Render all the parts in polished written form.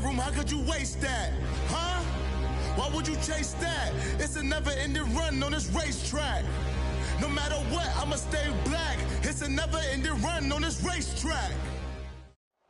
room, how could you waste that? Huh? Why would you chase that? It's a never-ending run on this racetrack. No matter what, I'ma stay black. It's a never-ending run on this racetrack.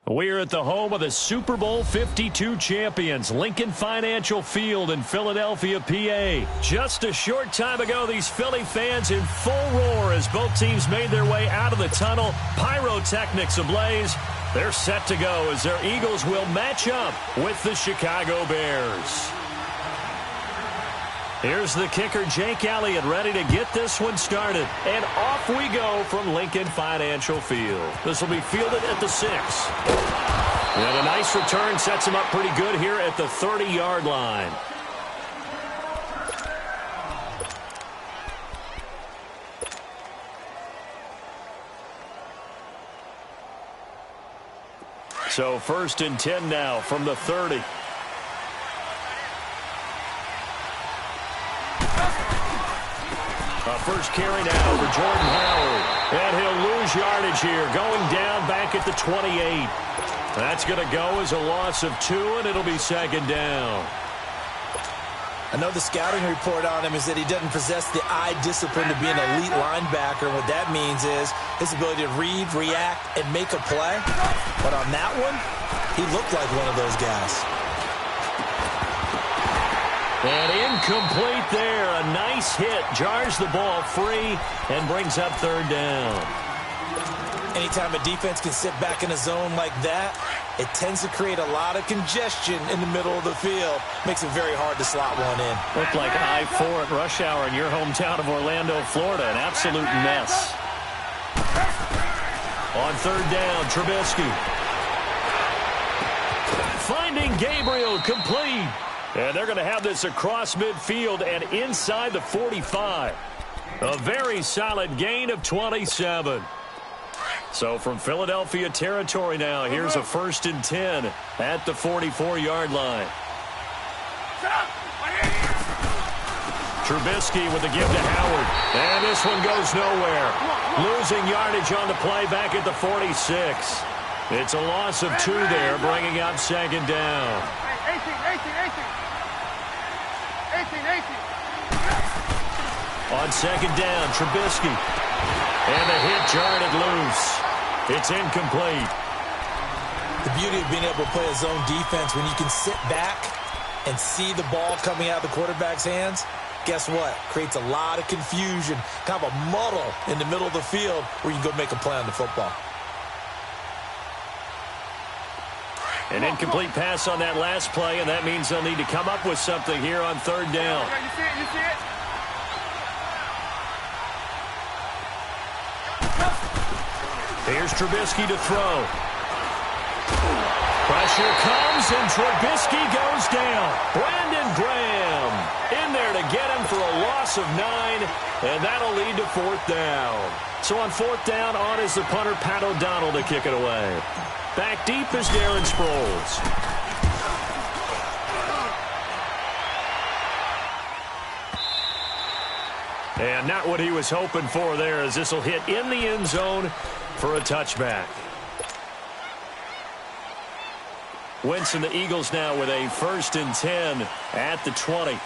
We're at the home of the Super Bowl 52 champions, Lincoln Financial Field in Philadelphia, PA. Just a short time ago, these Philly fans in full roar as both teams made their way out of the tunnel. Pyrotechnics ablaze. They're set to go as their Eagles will match up with the Chicago Bears. Here's the kicker, Jake Elliott, ready to get this one started. And off we go from Lincoln Financial Field. This will be fielded at the 6. And a nice return sets him up pretty good here at the 30-yard line. So 1st and 10 now from the 30. First carry now for Jordan Howard. And he'll lose yardage here, going down back at the 28. That's going to go as a loss of 2, and it'll be 2nd down. I know the scouting report on him is that he doesn't possess the eye discipline to be an elite linebacker. And what that means is his ability to read, react, and make a play. But on that one, he looked like one of those guys. And incomplete there. A nice hit. Jars the ball free and brings up 3rd down. Anytime a defense can sit back in a zone like that, it tends to create a lot of congestion in the middle of the field. Makes it very hard to slot one in. Looked like I-4 at rush hour in your hometown of Orlando, Florida. An absolute mess. On 3rd down, Trubisky. Finding Gabriel, complete. And they're going to have this across midfield and inside the 45. A very solid gain of 27. So from Philadelphia territory now, here's a 1st and 10 at the 44-yard line. Trubisky with the give to Howard. And this one goes nowhere. Losing yardage on the play back at the 46. It's a loss of 2 there, bringing up 2nd down. 18. On 2nd down, Trubisky. And the hit jarred it loose. It's incomplete. The beauty of being able to play a zone defense when you can sit back and see the ball coming out of the quarterback's hands, guess what? Creates a lot of confusion, kind of a muddle in the middle of the field where you can go make a play on the football. An incomplete pass on that last play, and that means they'll need to come up with something here on 3rd down. You see it? Here's Trubisky to throw. Pressure comes, and Trubisky goes down. Brandon Graham in there to get him for a loss of 9, and that'll lead to 4th down. So on 4th down, on is the punter, Pat O'Donnell, to kick it away. Back deep is Darren Sproles. And not what he was hoping for there, as this will hit in the end zone for a touchback. Wentz and the Eagles now with a 1st and 10 at the 20.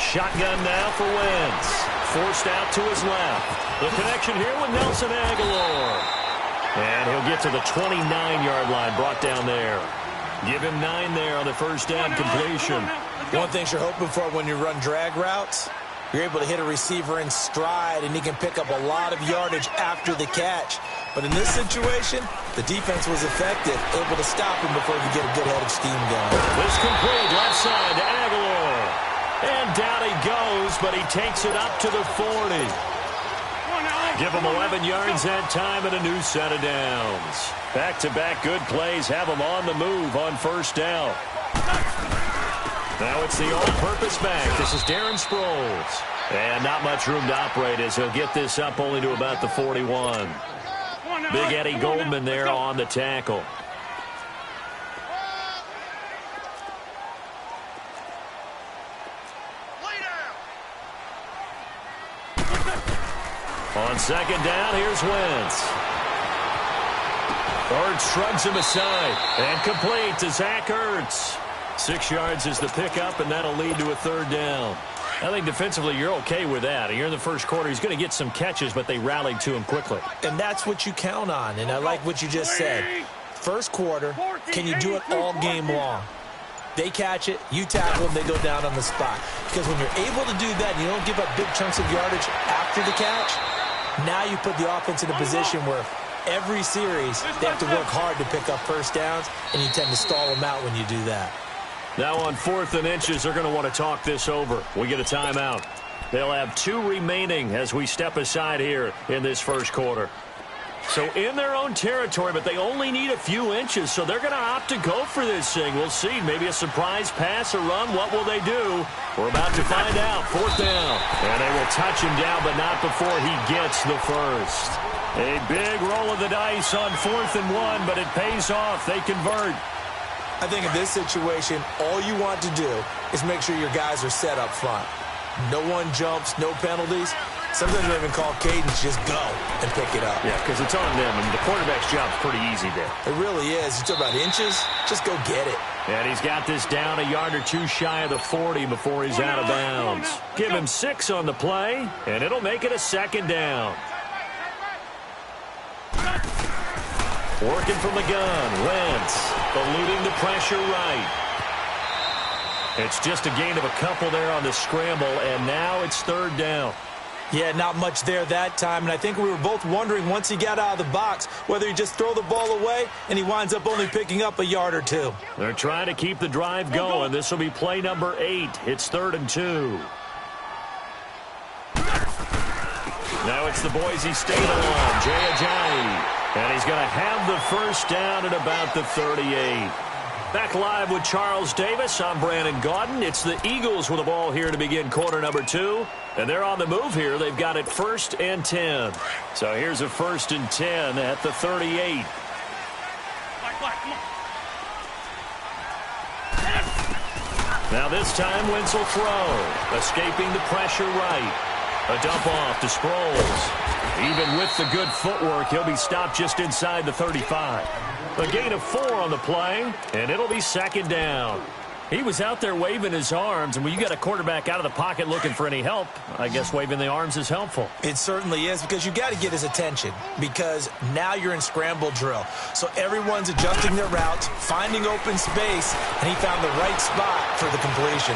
Shotgun now for Wentz. Forced out to his left. The connection here with Nelson Aguilar. And he'll get to the 29-yard line, brought down there. Give him 9 there on the 1st down completion. One thing you're hoping for when you run drag routes, you're able to hit a receiver in stride, and he can pick up a lot of yardage after the catch. But in this situation, the defense was effective, able to stop him before he could get a good head of steam going. This complete left side to Aguilar. And down he goes, but he takes it up to the 40. Give him 11 yards that time and a new set of downs. Back-to-back good plays have him on the move on 1st down. Now it's the all-purpose back. This is Darren Sproles. And not much room to operate as he'll get this up only to about the 41. Big Eddie Goldman there on the tackle. On 2nd down, here's Wentz. Ertz shrugs him aside. And complete to Zach Ertz. 6 yards is the pickup, and that'll lead to a third down. I think defensively you're okay with that. Here in the first quarter, he's going to get some catches, but they rallied to him quickly. And that's what you count on, and I like what you just said. First quarter, can you do it all game long? They catch it, you tackle them, they go down on the spot. Because when you're able to do that and you don't give up big chunks of yardage after the catch, now you put the offense in a position where every series they have to work hard to pick up first downs, and you tend to stall them out when you do that. Now on 4th and inches, they're going to want to talk this over. We get a timeout. They'll have 2 remaining as we step aside here in this first quarter. So in their own territory, but they only need a few inches, so they're going to opt to go for this thing. We'll see. Maybe a surprise pass or run. What will they do? We're about to find out. 4th down. And they will touch him down, but not before he gets the first. A big roll of the dice on 4th and 1, but it pays off. They convert. I think in this situation, all you want to do is make sure your guys are set up front. No one jumps, no penalties. Sometimes we even call cadence, just go and pick it up. Yeah, because it's on them, and the quarterback's job's pretty easy there. It really is. You talk about inches, just go get it. And he's got this down a yard or 2 shy of the 40 before he's out of bounds. Give him 6 on the play, and it'll make it a 2nd down. Working from the gun, Wentz eluding the pressure right. It's just a gain of a couple there on the scramble, and now it's 3rd down. Yeah, not much there that time, and I think we were both wondering once he got out of the box whether he just throw the ball away and he winds up only picking up a yard or 2. They're trying to keep the drive going. This will be play number 8. It's 3rd and 2. Now it's the Boise State alum, Jay Ajayi. And he's going to have the first down at about the 38. Back live with Charles Davis. I'm Brandon Gaudin. It's the Eagles with the ball here to begin quarter number 2. And they're on the move here. They've got it 1st and 10. So here's a 1st and 10 at the 38. Now this time Wentz will throw. Escaping the pressure right. A dump off to Sproles. Even with the good footwork, he'll be stopped just inside the 35. A gain of 4 on the play, and it'll be 2nd down. He was out there waving his arms, and when you got a quarterback out of the pocket looking for any help, I guess waving the arms is helpful. It certainly is, because you got to get his attention, because now you're in scramble drill. So everyone's adjusting their routes, finding open space, and he found the right spot for the completion.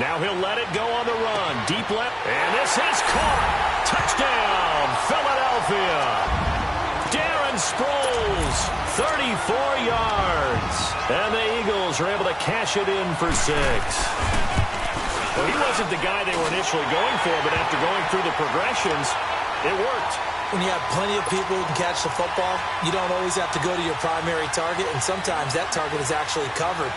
Now he'll let it go on the run. Deep left, and this is caught. Touchdown, Philadelphia. Darren Sproles, 34 yards. And the Eagles are able to cash it in for 6. Well, he wasn't the guy they were initially going for, but after going through the progressions, it worked. When you have plenty of people who can catch the football, you don't always have to go to your primary target, and sometimes that target is actually covered.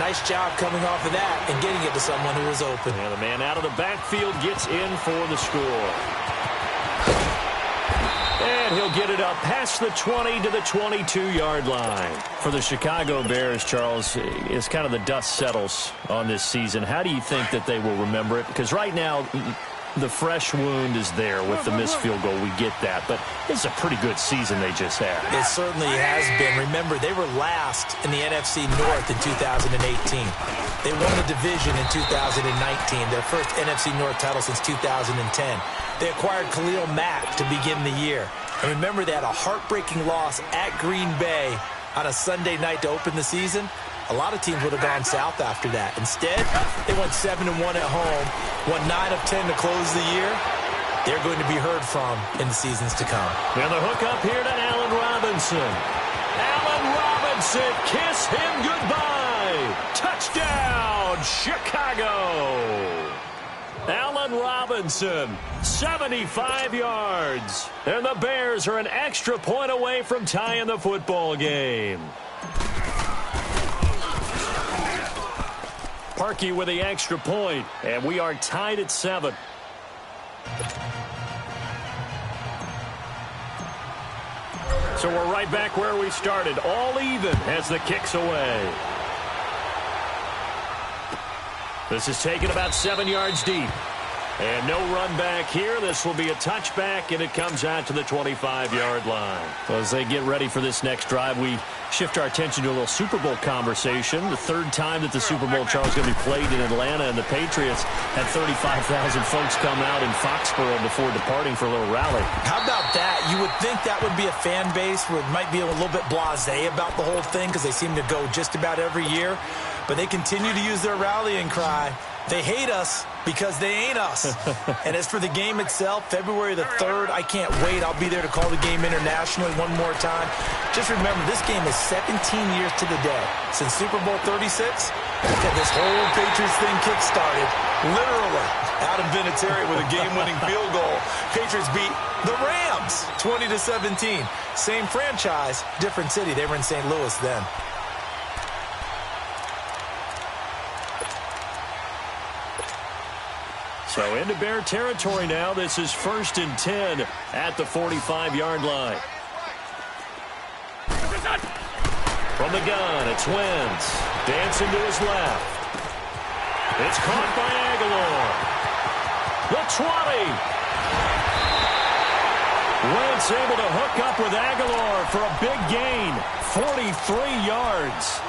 Nice job coming off of that and getting it to someone who was open. And the man out of the backfield gets in for the score. And he'll get it up past the 20 to the 22-yard line. For the Chicago Bears, Charles, as kind of the dust settles on this season, how do you think that they will remember it? Because right now, the fresh wound is there with the missed field goal. We get that. But it's a pretty good season they just had. It certainly has been. Remember, they were last in the NFC North in 2018. They won the division in 2019, their first NFC North title since 2010. They acquired Khalil Mack to begin the year. And remember, they had a heartbreaking loss at Green Bay on a Sunday night to open the season. A lot of teams would have gone south after that. Instead, they went 7-1 at home, won 9 of 10 to close the year. They're going to be heard from in the seasons to come. And the hook up here to Allen Robinson. Allen Robinson, kiss him goodbye. Touchdown, Chicago. Allen Robinson, 75 yards. And the Bears are an extra point away from tying the football game. Parkey with the extra point, and we are tied at 7. So we're right back where we started, all even as the kick's away. This is taken about 7 yards deep. And no run back here. This will be a touchback, and it comes out to the 25-yard line. So as they get ready for this next drive, we shift our attention to a little Super Bowl conversation. The third time that the Super Bowl, Charles, is going to be played in Atlanta, and the Patriots had 35,000 folks come out in Foxborough before departing for a little rally. How about that? You would think that would be a fan base where it might be a little bit blasé about the whole thing because they seem to go just about every year. But they continue to use their rallying cry. They hate us because they ain't us. And as for the game itself, February the 3rd, I can't wait. I'll be there to call the game internationally one more time. Just remember, this game is 17 years to the day since Super Bowl 36. That this whole Patriots thing kick-started, literally, out of Vinatieri with a game-winning field goal. Patriots beat the Rams 20-17. Same franchise, different city. They were in St. Louis then. So into Bear territory now. This is 1st and 10 at the 45-yard line. From the gun, it's Wentz. Dancing to his left. It's caught by Aguilar. The 20. Wentz able to hook up with Aguilar for a big gain. 43 yards.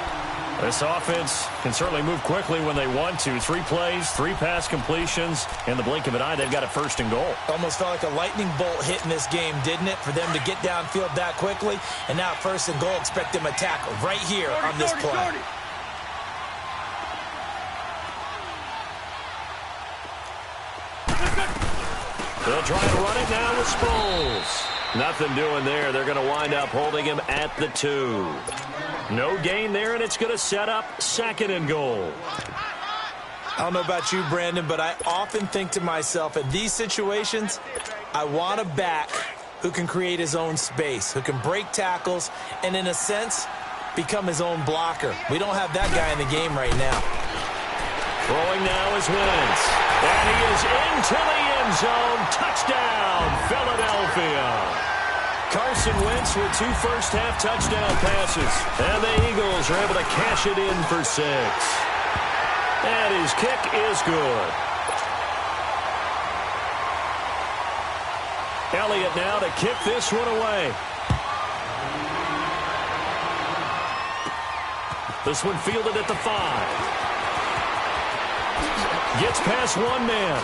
This offense can certainly move quickly when they want to. 3 plays, 3 pass completions. In the blink of an eye, they've got a 1st and goal. Almost felt like a lightning bolt hit in this game, didn't it? For them to get downfield that quickly. And now 1st and goal, expect them to tackle right here on this play. They'll try to run it now with Sproles. Nothing doing there. They're going to wind up holding him at the 2. No gain there, and it's going to set up 2nd and goal. I don't know about you, Brandon, but I often think to myself, in these situations, I want a back who can create his own space, who can break tackles, and in a sense, become his own blocker. We don't have that guy in the game right now. Throwing now is Wentz. And he is into the end zone. Touchdown, Philadelphia. Carson Wentz with 2 first-half touchdown passes. And the Eagles are able to cash it in for 6. And his kick is good. Elliott now to kick this one away. This one fielded at the 5. Gets past one man.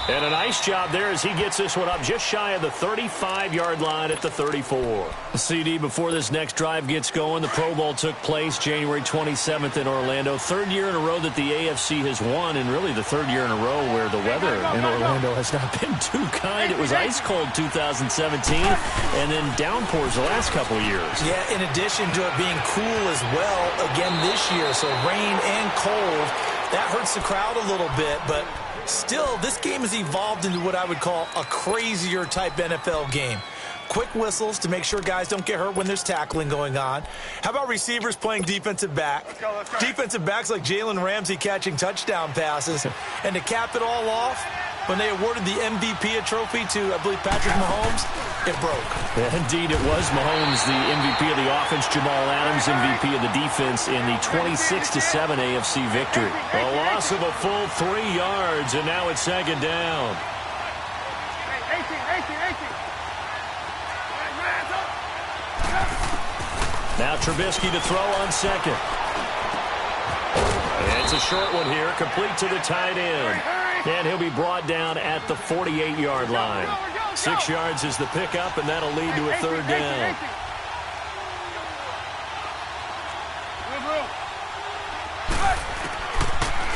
And a nice job there as he gets this one up just shy of the 35-yard line at the 34. CD, before this next drive gets going, the Pro Bowl took place January 27th in Orlando. 3rd year in a row that the AFC has won, and really the 3rd year in a row where the weather in Orlando has not been too kind. It was ice cold 2017, and then downpours the last couple of years. Yeah, in addition to it being cool as well again this year, so rain and cold, that hurts the crowd a little bit, but still, this game has evolved into what I would call a crazier type NFL game. Quick whistles to make sure guys don't get hurt when there's tackling going on. How about receivers playing defensive back? Let's go. Defensive backs like Jalen Ramsey catching touchdown passes. And to cap it all off, when they awarded the MVP trophy to, I believe, Patrick Mahomes, it broke. Yeah, indeed, it was Mahomes, the MVP of the offense, Jamal Adams, MVP of the defense in the 26-7 AFC victory. A loss of a full 3 yards, and now it's 2nd down. 18. Now Trubisky to throw on 2nd. And it's a short one here, complete to the tight end. And he'll be brought down at the 48-yard line. 6 yards is the pickup, and that'll lead to a 3rd down.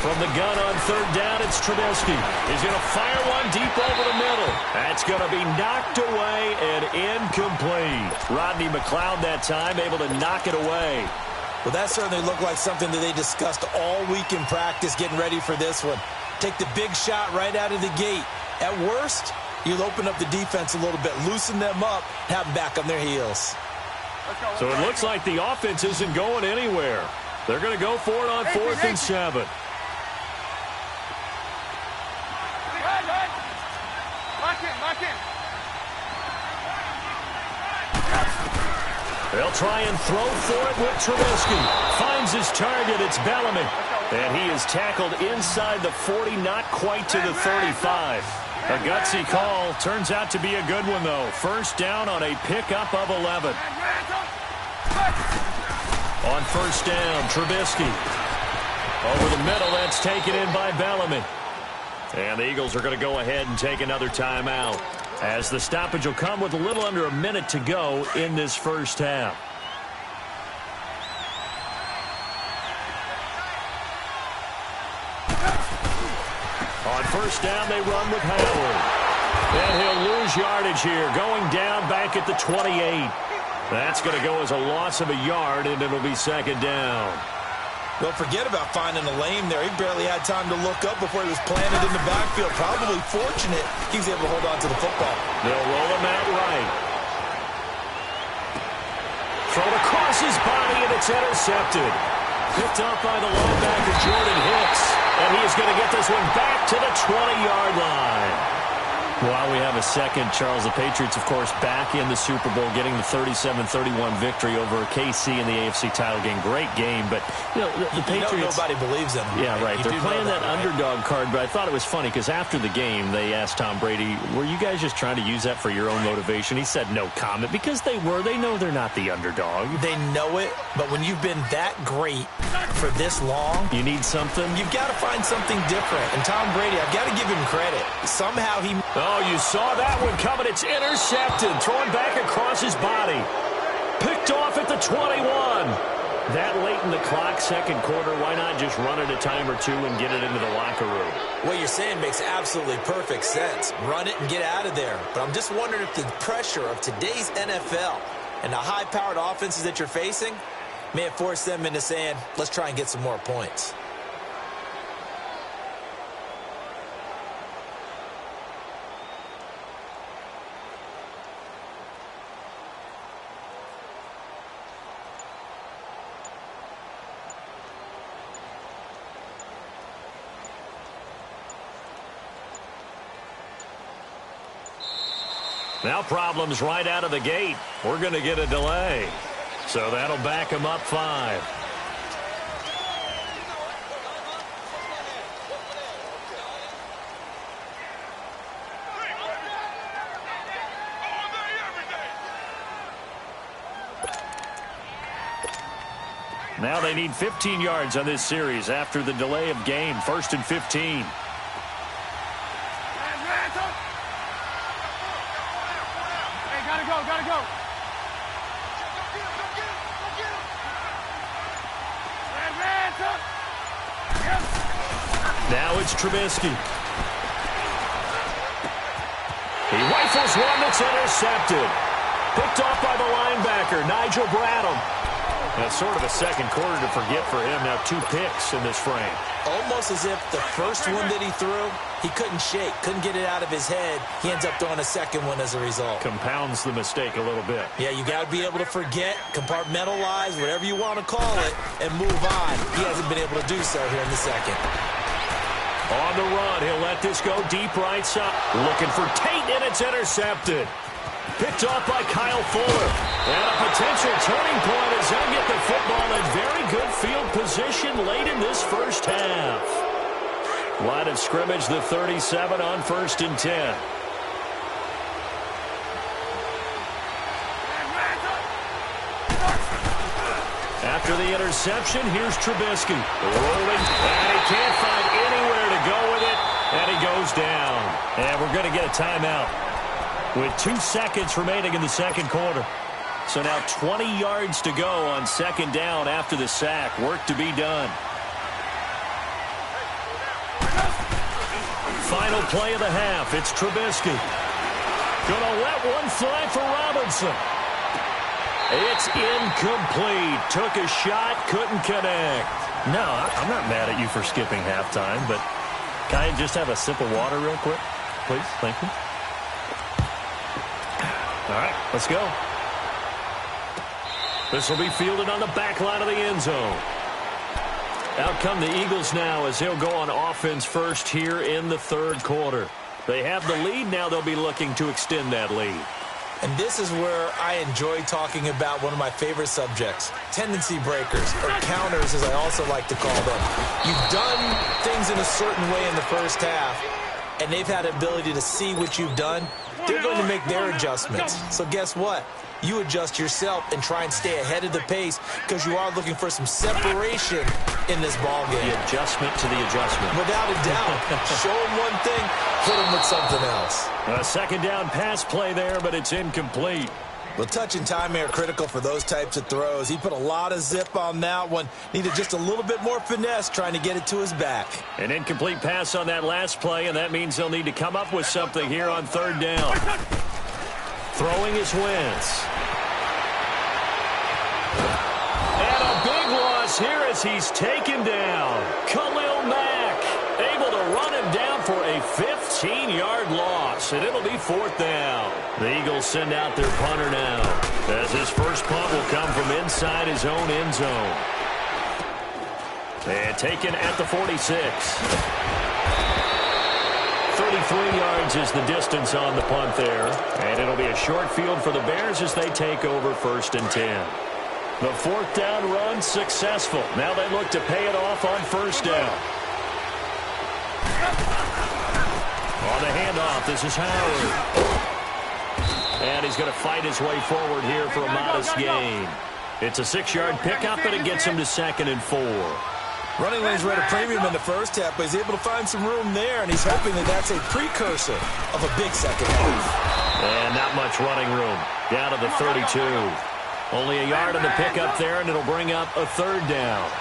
From the gun on 3rd down, it's Trubisky. He's going to fire one deep over the middle. That's going to be knocked away and incomplete. Rodney McLeod that time able to knock it away. Well, that certainly looked like something that they discussed all week in practice getting ready for this one. Take the big shot right out of the gate. At worst, you'll open up the defense a little bit, loosen them up, have them back on their heels. So it looks like the offense isn't going anywhere. They're going to go for it on 4th and 7. Lock in. They'll try and throw for it with Trubisky. Finds his target. It's Bellamy. And he is tackled inside the 40, not quite to the 35. A gutsy call. Turns out to be a good one, though. First down on a pickup of 11. On first down, Trubisky. Over the middle, that's taken in by Bellamy. And the Eagles are going to go ahead and take another timeout, as the stoppage will come with a little under a minute to go in this first half. On first down, they run with Howard. And he'll lose yardage here, going down back at the 28. That's going to go as a loss of a yard, and it'll be second down. Don't forget about finding a lane there. He barely had time to look up before he was planted in the backfield. Probably fortunate he was able to hold on to the football. They'll roll him out right. Thrown across his body, and it's intercepted. Picked off by the linebacker, Jordan Hicks. And he is going to get this one back to the 20-yard line. While we have a second, Charles, the Patriots, of course, back in the Super Bowl, getting the 37-31 victory over KC in the AFC title game. Great game, but, you know, the Patriots... nobody believes in them. Yeah, right. They're playing that underdog card, but I thought it was funny because after the game, they asked Tom Brady, were you guys just trying to use that for your own motivation? He said no comment because they were. They know they're not the underdog. They know it, but when you've been that great for this long... You need something? You've got to find something different. And Tom Brady, I've got to give him credit. Somehow he... Oh, you saw that one coming. It's intercepted. Thrown back across his body. Picked off at the 21. That late in the clock, second quarter, why not just run it a time or two and get it into the locker room? What you're saying makes absolutely perfect sense. Run it and get out of there. But I'm just wondering if the pressure of today's NFL and the high-powered offenses that you're facing may have forced them into saying, let's try and get some more points. Now problems right out of the gate. We're going to get a delay. So that'll back him up 5. Now they need 15 yards on this series after the delay of game. 1st and 15. Gotta go. Now it's Trubisky. He rifles one that's intercepted. Picked off by the linebacker, Nigel Bradham. That's sort of a second quarter to forget for him. Now 2 picks in this frame. Almost as if the first one that he threw, he couldn't shake, couldn't get it out of his head. He ends up throwing a second one as a result. Compounds the mistake a little bit. Yeah, you got to be able to forget, compartmentalize, whatever you want to call it, and move on. He hasn't been able to do so here in the second. On the run, he'll let this go deep right side. Looking for Tate, and it's intercepted. Picked off by Kyle Fuller. And a potential turning point as they'll get the football in very good field position late in this first half. Line of scrimmage, the 37 on 1st and 10. After the interception, here's Trubisky. Rolling, and he can't find anywhere to go with it, and he goes down. And we're going to get a timeout with 2 seconds remaining in the second quarter. So now 20 yards to go on second down after the sack. Work to be done. Final play of the half. It's Trubisky. Gonna let one fly for Robinson. It's incomplete. Took a shot, couldn't connect. No, I'm not mad at you for skipping halftime, but can I just have a sip of water real quick? Please, thank you. All right, let's go. This will be fielded on the back line of the end zone. Out come the Eagles now as they'll go on offense first here in the third quarter. They have the lead. Now they'll be looking to extend that lead. And this is where I enjoy talking about one of my favorite subjects, tendency breakers, or counters as I also like to call them. You've done things in a certain way in the first half, and they've had the ability to see what you've done. They're going to make their adjustments. So guess what? You adjust yourself and try and stay ahead of the pace because you are looking for some separation in this ball game. The adjustment to the adjustment. Without a doubt. Show them one thing, hit them with something else. A second down pass play there, but it's incomplete. Well, touch and timing are critical for those types of throws. He put a lot of zip on that one. Needed just a little bit more finesse trying to get it to his back. An incomplete pass on that last play, and that means they'll need to come up with something here on third down. Throwing is Wentz. And a big loss here as he's taken down. Khalil Mack able to run him down for a 15-yard loss, and it'll be fourth down. The Eagles send out their punter now, as his first punt will come from inside his own end zone. And taken at the 46. 33 yards is the distance on the punt there. And it'll be a short field for the Bears as they take over 1st and 10. The fourth down run successful. Now they look to pay it off on first down. On the handoff, this is Howard. And he's going to fight his way forward here for a modest gain. It's a 6-yard pickup, but it gets him to 2nd and 4. Running lanes were at a premium in the first half, but he's able to find some room there, and he's hoping that that's a precursor of a big second half. And not much running room. Down to the 32. Only a yard on the pickup there, and it'll bring up a third down.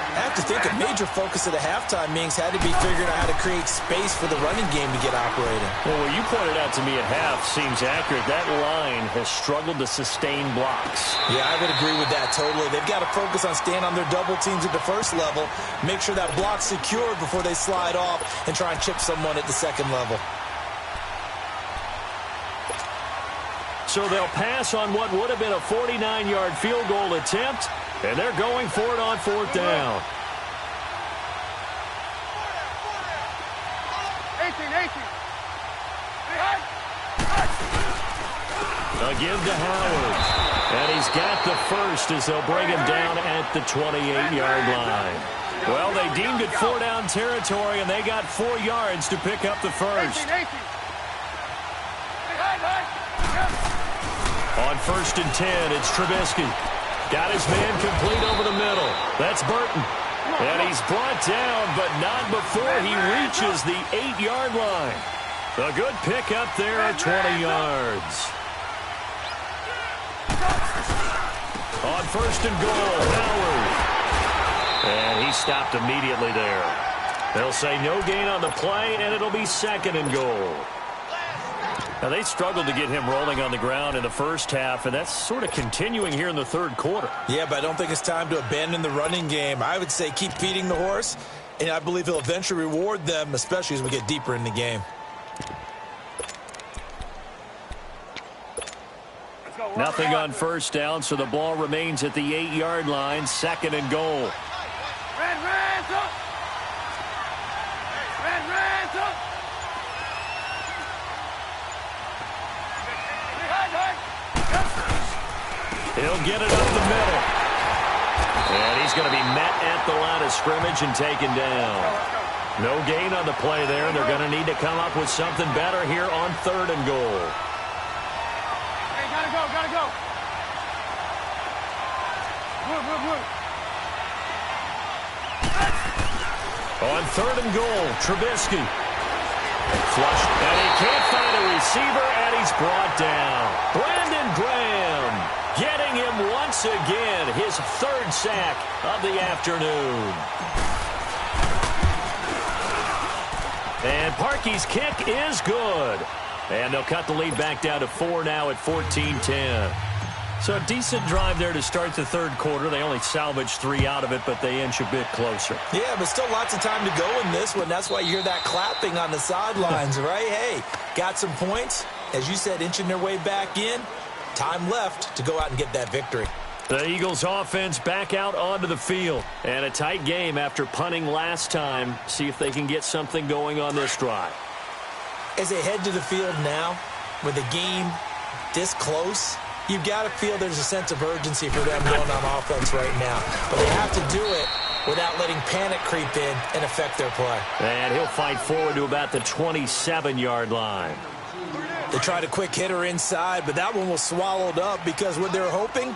I have to think a major focus of the halftime meetings had to be figuring out how to create space for the running game to get operating. Well, what you pointed out to me at half seems accurate. That line has struggled to sustain blocks. Yeah, I would agree with that totally. They've got to focus on staying on their double teams at the first level, make sure that block's secured before they slide off and try and chip someone at the second level. So they'll pass on what would have been a 49-yard field goal attempt, and they're going for it on fourth down. 18. A give to Howard. And he's got the first as they'll bring him down at the 28-yard line. Well, they deemed it 4-down territory, and they got 4 yards to pick up the first. 18. On 1st and 10, it's Trubisky. Got his man complete over the middle. That's Burton. And he's brought down, but not before he reaches the 8-yard line. A good pickup there at 20 yards. On 1st and goal, Howard. And he stopped immediately there. They'll say no gain on the play, and it'll be 2nd and goal. Now, they struggled to get him rolling on the ground in the first half, and that's sort of continuing here in the third quarter. Yeah, but I don't think it's time to abandon the running game. I would say keep feeding the horse, and I believe he'll eventually reward them, especially as we get deeper in the game. Nothing on first down, so the ball remains at the 8-yard line, 2nd and goal. He'll get it up the middle. And he's going to be met at the line of scrimmage and taken down. No gain on the play there. They're going to need to come up with something better here on 3rd and goal. Hey, gotta go. Move. On 3rd and goal, Trubisky. Flushed, and he can't find a receiver, and he's brought down. Brandon Graham getting him once again, his 3rd sack of the afternoon. And Parkey's kick is good. And they'll cut the lead back down to 4 now at 14-10. So a decent drive there to start the third quarter. They only salvaged 3 out of it, but they inch a bit closer. Yeah, but still lots of time to go in this one. That's why you hear that clapping on the sidelines, right? Hey, got some points. As you said, inching their way back in. Time left to go out and get that victory. The Eagles offense back out onto the field. And a tight game after punting last time. See if they can get something going on this drive. As they head to the field now, with the game this close, you've got to feel there's a sense of urgency for them going on offense right now. But they have to do it without letting panic creep in and affect their play. And he'll fight forward to about the 27-yard line. They tried a quick hitter inside, but that one was swallowed up because what they're hoping,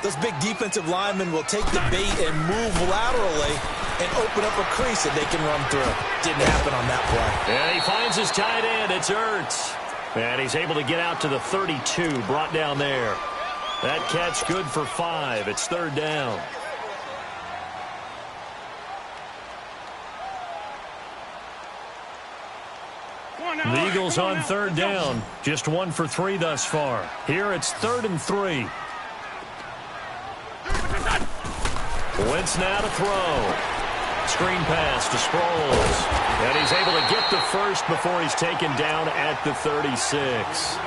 those big defensive linemen will take the bait and move laterally and open up a crease that they can run through. Didn't happen on that play. And he finds his tight end. It's Ertz. And he's able to get out to the 32, brought down there. That catch good for 5. It's third down. The Eagles on third down. Just 1 for 3 thus far. Here it's 3rd and 3. Wentz now to throw. Screen pass to Sproles. And he's able to get the first before he's taken down at the 36.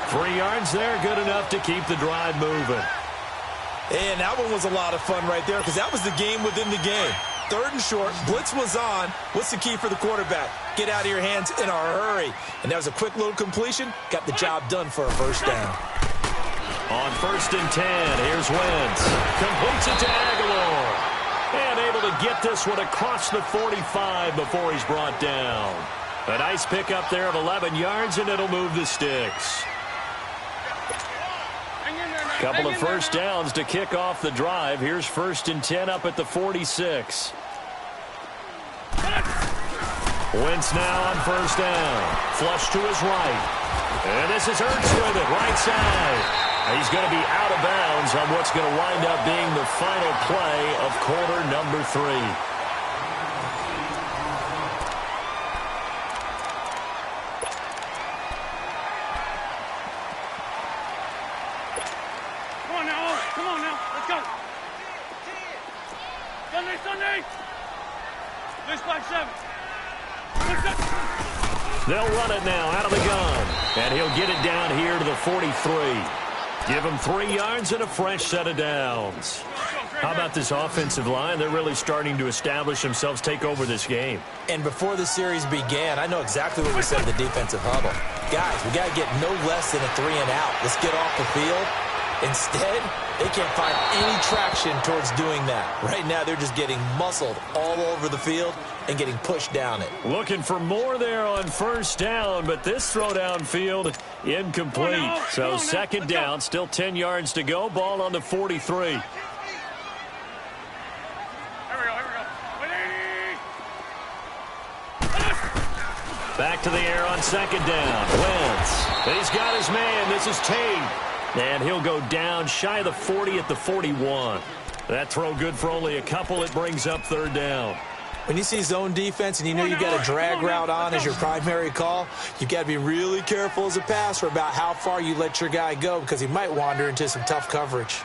3 yards there, good enough to keep the drive moving. And that one was a lot of fun right there because that was the game within the game. 3rd and short, blitz was on. What's the key for the quarterback? Get out of your hands in a hurry. And that was a quick little completion. Got the job done for a first down. On 1st and 10, here's Wentz. Completes it to Aguilar. And able to get this one across the 45 before he's brought down. A nice pickup there of 11 yards, and it'll move the sticks. Couple of first downs to kick off the drive. Here's 1st and 10 up at the 46. Wentz now on 1st down. Flush to his right. And this is Ertz with it, right side. He's going to be out of bounds on what's going to wind up being the final play of quarter number 3. Come on now, let's go. Sunday. This by 7. They'll run it now out of the gun. And he'll get it down here to the 43. Give him 3 yards and a fresh set of downs. How about this offensive line? They're really starting to establish themselves, take over this game. And before the series began, I know exactly what we said in the defensive huddle. Guys, we got to get no less than a 3 and out. Let's get off the field. Instead, they can't find any traction towards doing that. Right now, they're just getting muscled all over the field and getting pushed down it. Looking for more there on 1st down, but this throw downfield incomplete. So 2nd down, still 10 yards to go. Ball on the 43. Here we go. Back to the air on 2nd down. Wentz. He's got his man. This is Tate. And he'll go down shy of the 40 at the 41. That throw good for only a couple. It brings up 3rd down. When you see zone defense and you know you got a drag route on as your primary call, you got to be really careful as a passer about how far you let your guy go because he might wander into some tough coverage.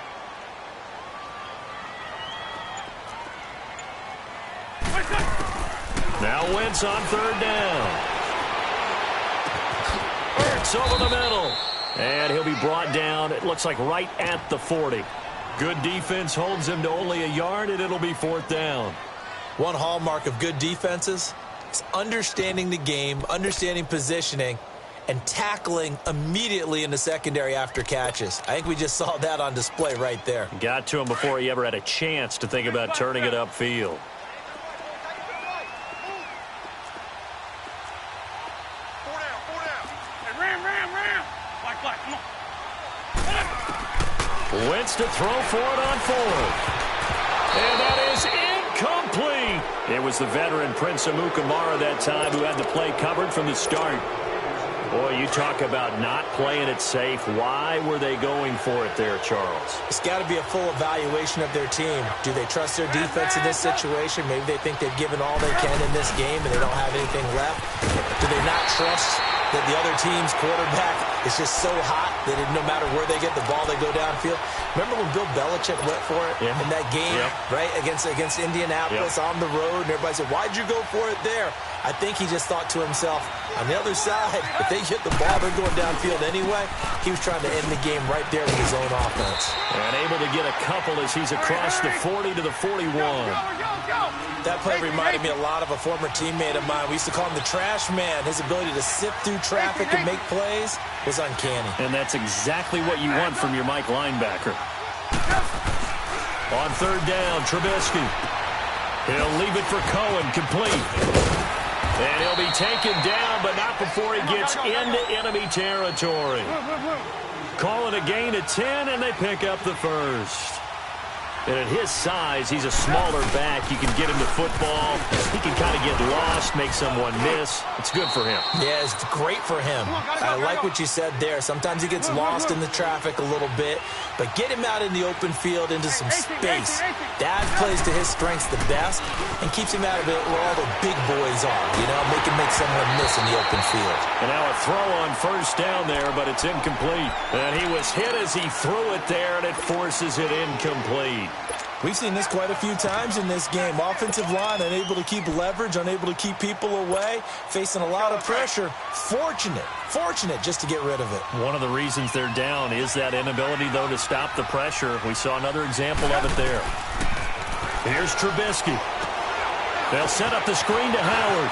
Now Wentz on 3rd down. Ertz over the middle. And he'll be brought down, it looks like right at the 40. Good defense holds him to only a yard, and it'll be 4th down. One hallmark of good defenses is understanding the game, understanding positioning, and tackling immediately in the secondary after catches. I think we just saw that on display right there. Got to him before he ever had a chance to think about turning it upfield. Wentz to throw for it on 4th. And that is incomplete. It was the veteran Prince Amukamara that time who had the play covered from the start. Boy, you talk about not playing it safe. Why were they going for it there, Charles? It's got to be a full evaluation of their team. Do they trust their defense in this situation? Maybe they think they've given all they can in this game and they don't have anything left. Do they not trust that the other team's quarterback is just so hot that no matter where they get the ball, they go downfield? Remember when Bill Belichick went for it in that game, right, against Indianapolis on the road, and everybody said, why'd you go for it there? I think he just thought to himself, on the other side, if they hit the ball, they're going downfield anyway. He was trying to end the game right there with his own offense. And able to get a couple as he's across the 40 to the 41. That play reminded me a lot of a former teammate of mine. We used to call him the trash man. His ability to sift through traffic and make plays was uncanny. And that's exactly what you want from your Mike linebacker. On third down, Trubisky. He'll leave it for Cohen, complete. And he'll be taken down, but not before he gets into enemy territory. Calling a gain of 10, and they pick up the first. And at his size, he's a smaller back. You can get him to football. He can kind of get lost, make someone miss. It's good for him. Yeah, it's great for him. I like what you said there. Sometimes he gets lost in the traffic a little bit, but get him out in the open field into some space. That plays to his strengths the best and keeps him out of it where all the big boys are. You know, make someone miss in the open field. And now a throw on first down there, but it's incomplete. And he was hit as he threw it there, and it forces it incomplete. We've seen this quite a few times in this game. Offensive line unable to keep leverage, unable to keep people away, facing a lot of pressure. Fortunate just to get rid of it. One of the reasons they're down is that inability, though, to stop the pressure. We saw another example of it there. Here's Trubisky. They'll set up the screen to Howard.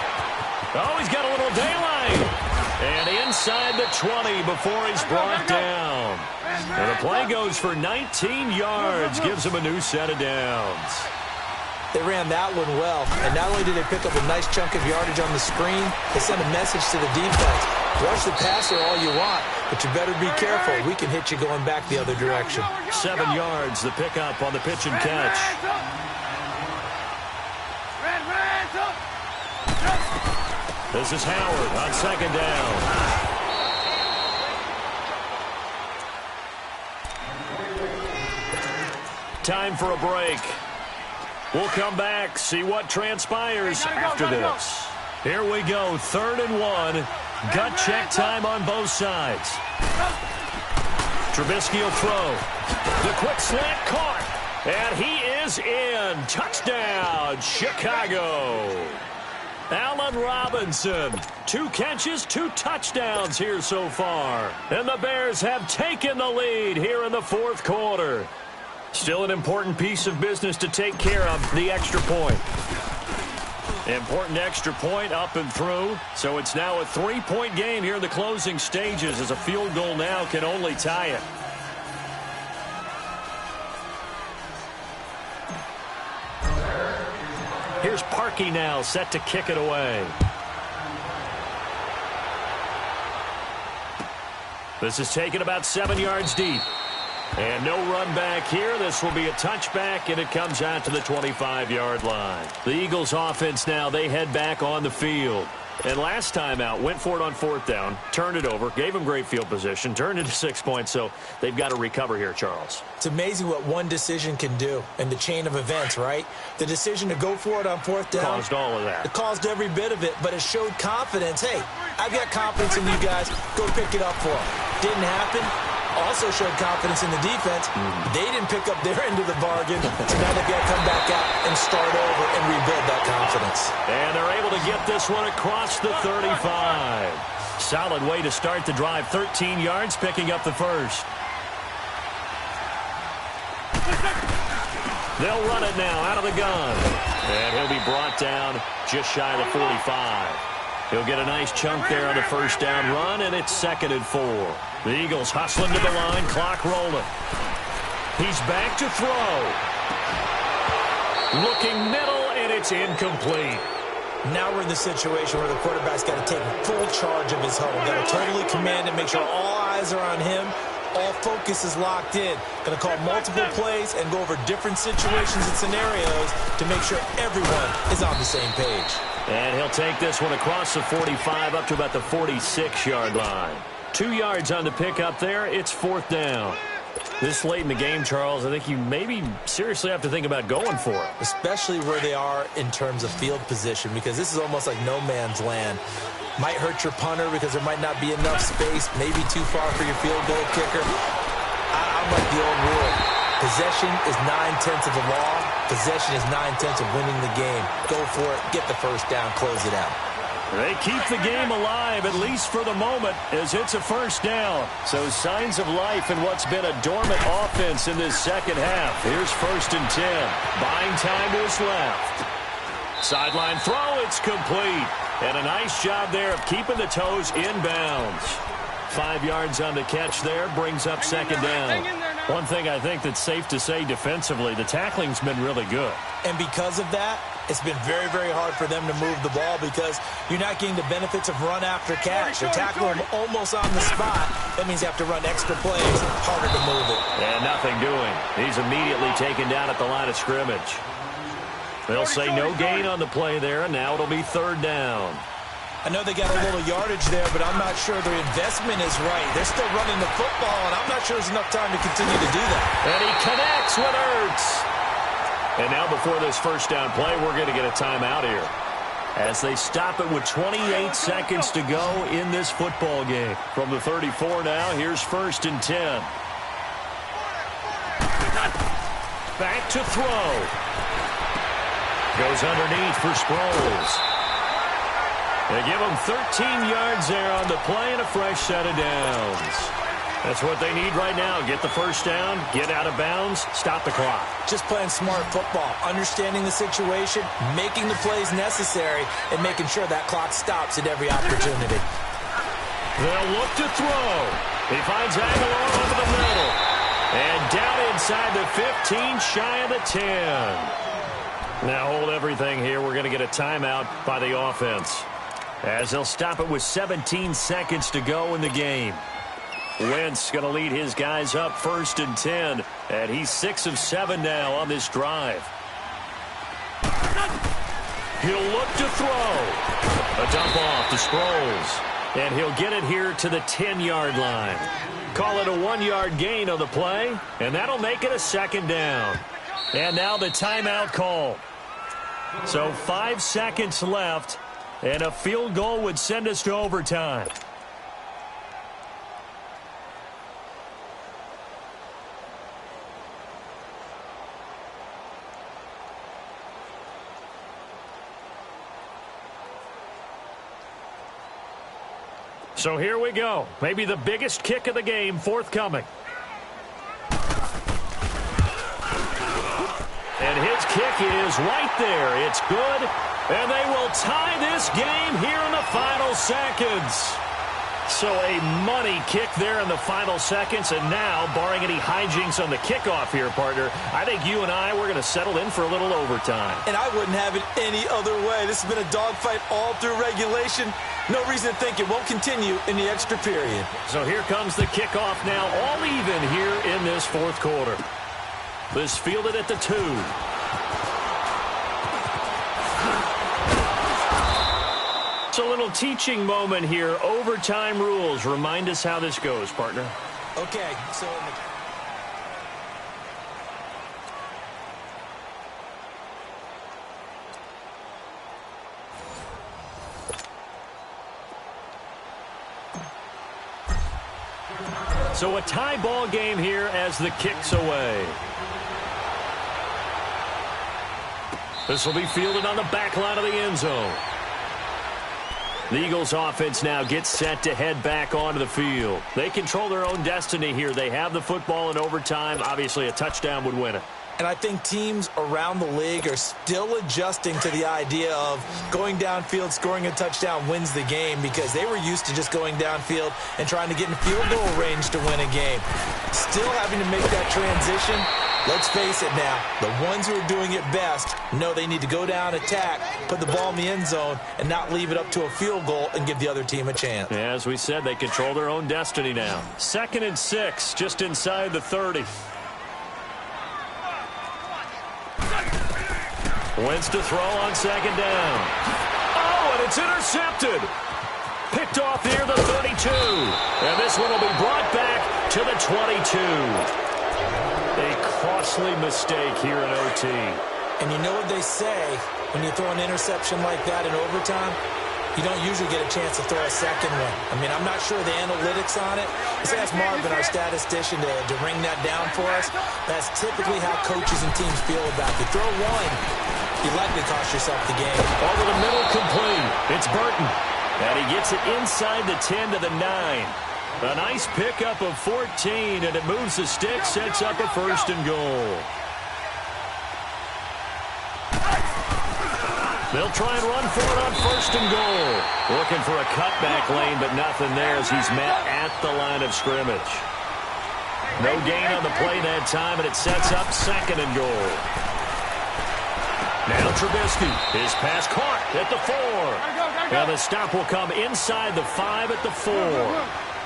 Oh, he's got a little daylight. And inside the 20 before he's brought down. And the play goes for 19 yards, gives him a new set of downs. They ran that one well, and not only did they pick up a nice chunk of yardage on the screen, they sent a message to the defense. Rush the passer all you want, but you better be careful. We can hit you going back the other direction. 7 yards, the pickup on the pitch and catch. This is Howard on second down. Time for a break. We'll come back, see what transpires after this. Here we go, 3rd and 1. Gut check time on both sides. Trubisky will throw. The quick slant caught. And he is in. Touchdown, Chicago. Allen Robinson, 2 catches, 2 touchdowns here so far. And the Bears have taken the lead here in the 4th quarter. Still an important piece of business to take care of, the extra point. Important extra point up and through. So it's now a 3-point game here in the closing stages, as a field goal now can only tie it. Here's Parkey now, set to kick it away. This is taken about 7 yards deep. And no run back here. This will be a touchback, and it comes out to the 25-yard line. The Eagles offense now, they head back on the field. And last time out, went for it on 4th down, turned it over, gave them great field position, turned it to 6 points, so they've got to recover here, Charles. It's amazing what one decision can do in the chain of events, right? The decision to go for it on 4th down. Caused all of that. It caused every bit of it, but it showed confidence. Hey, I've got confidence in you guys. Go pick it up for them. Didn't happen. Also showed confidence in the defense. They didn't pick up their end of the bargain, so now they've got to come back out and start over and rebuild that confidence. And they're able to get this one across the 35. Solid way to start the drive. 13 yards, picking up the first. They'll run it now out of the gun. And he'll be brought down just shy of the 45. He'll get a nice chunk there on the first down run, and it's 2nd and 4. The Eagles hustling to the line, clock rolling. He's back to throw. Looking middle, and it's incomplete. Now we're in the situation where the quarterback's got to take full charge of his huddle. Got to totally command it, make sure all eyes are on him. All focus is locked in. Going to call multiple plays and go over different situations and scenarios to make sure everyone is on the same page. And he'll take this one across the 45 up to about the 46-yard line. 2 yards on the pickup there. It's 4th down. This late in the game, Charles, I think you maybe seriously have to think about going for it. Especially where they are in terms of field position, because this is almost like no man's land. Might hurt your punter because there might not be enough space, maybe too far for your field goal kicker. I'm like the old rule. Possession is 9/10 of the law. Possession is 9/10 of winning the game. Go for it. Get the first down. Close it out. They keep the game alive, at least for the moment, as it's a first down. So signs of life in what's been a dormant offense in this second half. Here's 1st and 10. Buying time to his left. Sideline throw, it's complete. And a nice job there of keeping the toes inbounds. 5 yards on the catch there, brings up 2nd down. One thing I think that's safe to say defensively, the tackling's been really good. And because of that, it's been very, very hard for them to move the ball because you're not getting the benefits of run after catch. You're tackling them almost on the spot. That means you have to run extra plays, harder to move it. And nothing doing. He's immediately taken down at the line of scrimmage. They'll say no gain on the play there, and now it'll be 3rd down. I know they got a little yardage there, but I'm not sure their investment is right. They're still running the football, and I'm not sure there's enough time to continue to do that. And he connects with Ertz. And now before this first down play, we're going to get a timeout here, as they stop it with 28 seconds to go in this football game. From the 34 now, here's 1st and 10. Back to throw. Goes underneath for Sproles. They give him 13 yards there on the play and a fresh set of downs. That's what they need right now. Get the first down, get out of bounds, stop the clock. Just playing smart football, understanding the situation, making the plays necessary, and making sure that clock stops at every opportunity. They'll look to throw. He finds Aguilar over the middle. And down inside the 15, shy of the 10. Now hold everything here. We're going to get a timeout by the offense, as they'll stop it with 17 seconds to go in the game. Wentz going to lead his guys up 1st and 10, and he's 6 of 7 now on this drive. He'll look to throw. A dump off to Sproles, and he'll get it here to the 10-yard line. Call it a 1-yard gain on the play, and that'll make it a 2nd down. And now the timeout call. So 5 seconds left, and a field goal would send us to overtime. So here we go. Maybe the biggest kick of the game forthcoming. And his kick is right there. It's good. And they will tie this game here in the final seconds. So a money kick there in the final seconds. And now, barring any hijinks on the kickoff here, partner, I think you and I, we're going to settle in for a little overtime. And I wouldn't have it any other way. This has been a dogfight all through regulation. No reason to think it won't continue in the extra period. So here comes the kickoff now, all even here in this 4th quarter. This fielded at the 2. It's a little teaching moment here. Overtime rules. Remind us how this goes, partner. Okay, so So a tie ball game here as the kick's away. This will be fielded on the back line of the end zone. The Eagles offense now gets set to head back onto the field. They control their own destiny here. They have the football in overtime. Obviously, a touchdown would win it. And I think teams around the league are still adjusting to the idea of going downfield, scoring a touchdown wins the game, because they were used to just going downfield and trying to get in field goal range to win a game. Still having to make that transition. Let's face it now, the ones who are doing it best know they need to go down, attack, put the ball in the end zone, and not leave it up to a field goal and give the other team a chance. Yeah, as we said, they control their own destiny now. 2nd and 6, just inside the 30. Wentz to throw on 2nd down. Oh, and it's intercepted. Picked off near the 32. And this one will be brought back to the 22. A costly mistake here in OT. And you know what they say, when you throw an interception like that in overtime, you don't usually get a chance to throw a second one. I mean, I'm not sure the analytics on it. Let's ask Marvin, our statistician, to ring that down for us. That's typically how coaches and teams feel about it. You throw one, you likely cost yourself the game. Over the middle, complete. It's Burton. And he gets it inside the 10 to the 9. A nice pickup of 14, and it moves the stick, sets up a 1st and goal. They'll try and run for it on 1st and goal. Looking for a cutback lane, but nothing there as he's met at the line of scrimmage. No gain on the play that time, and it sets up 2nd and goal. Now Trubisky, his pass caught at the 4. And the stop will come inside the 5 at the 4.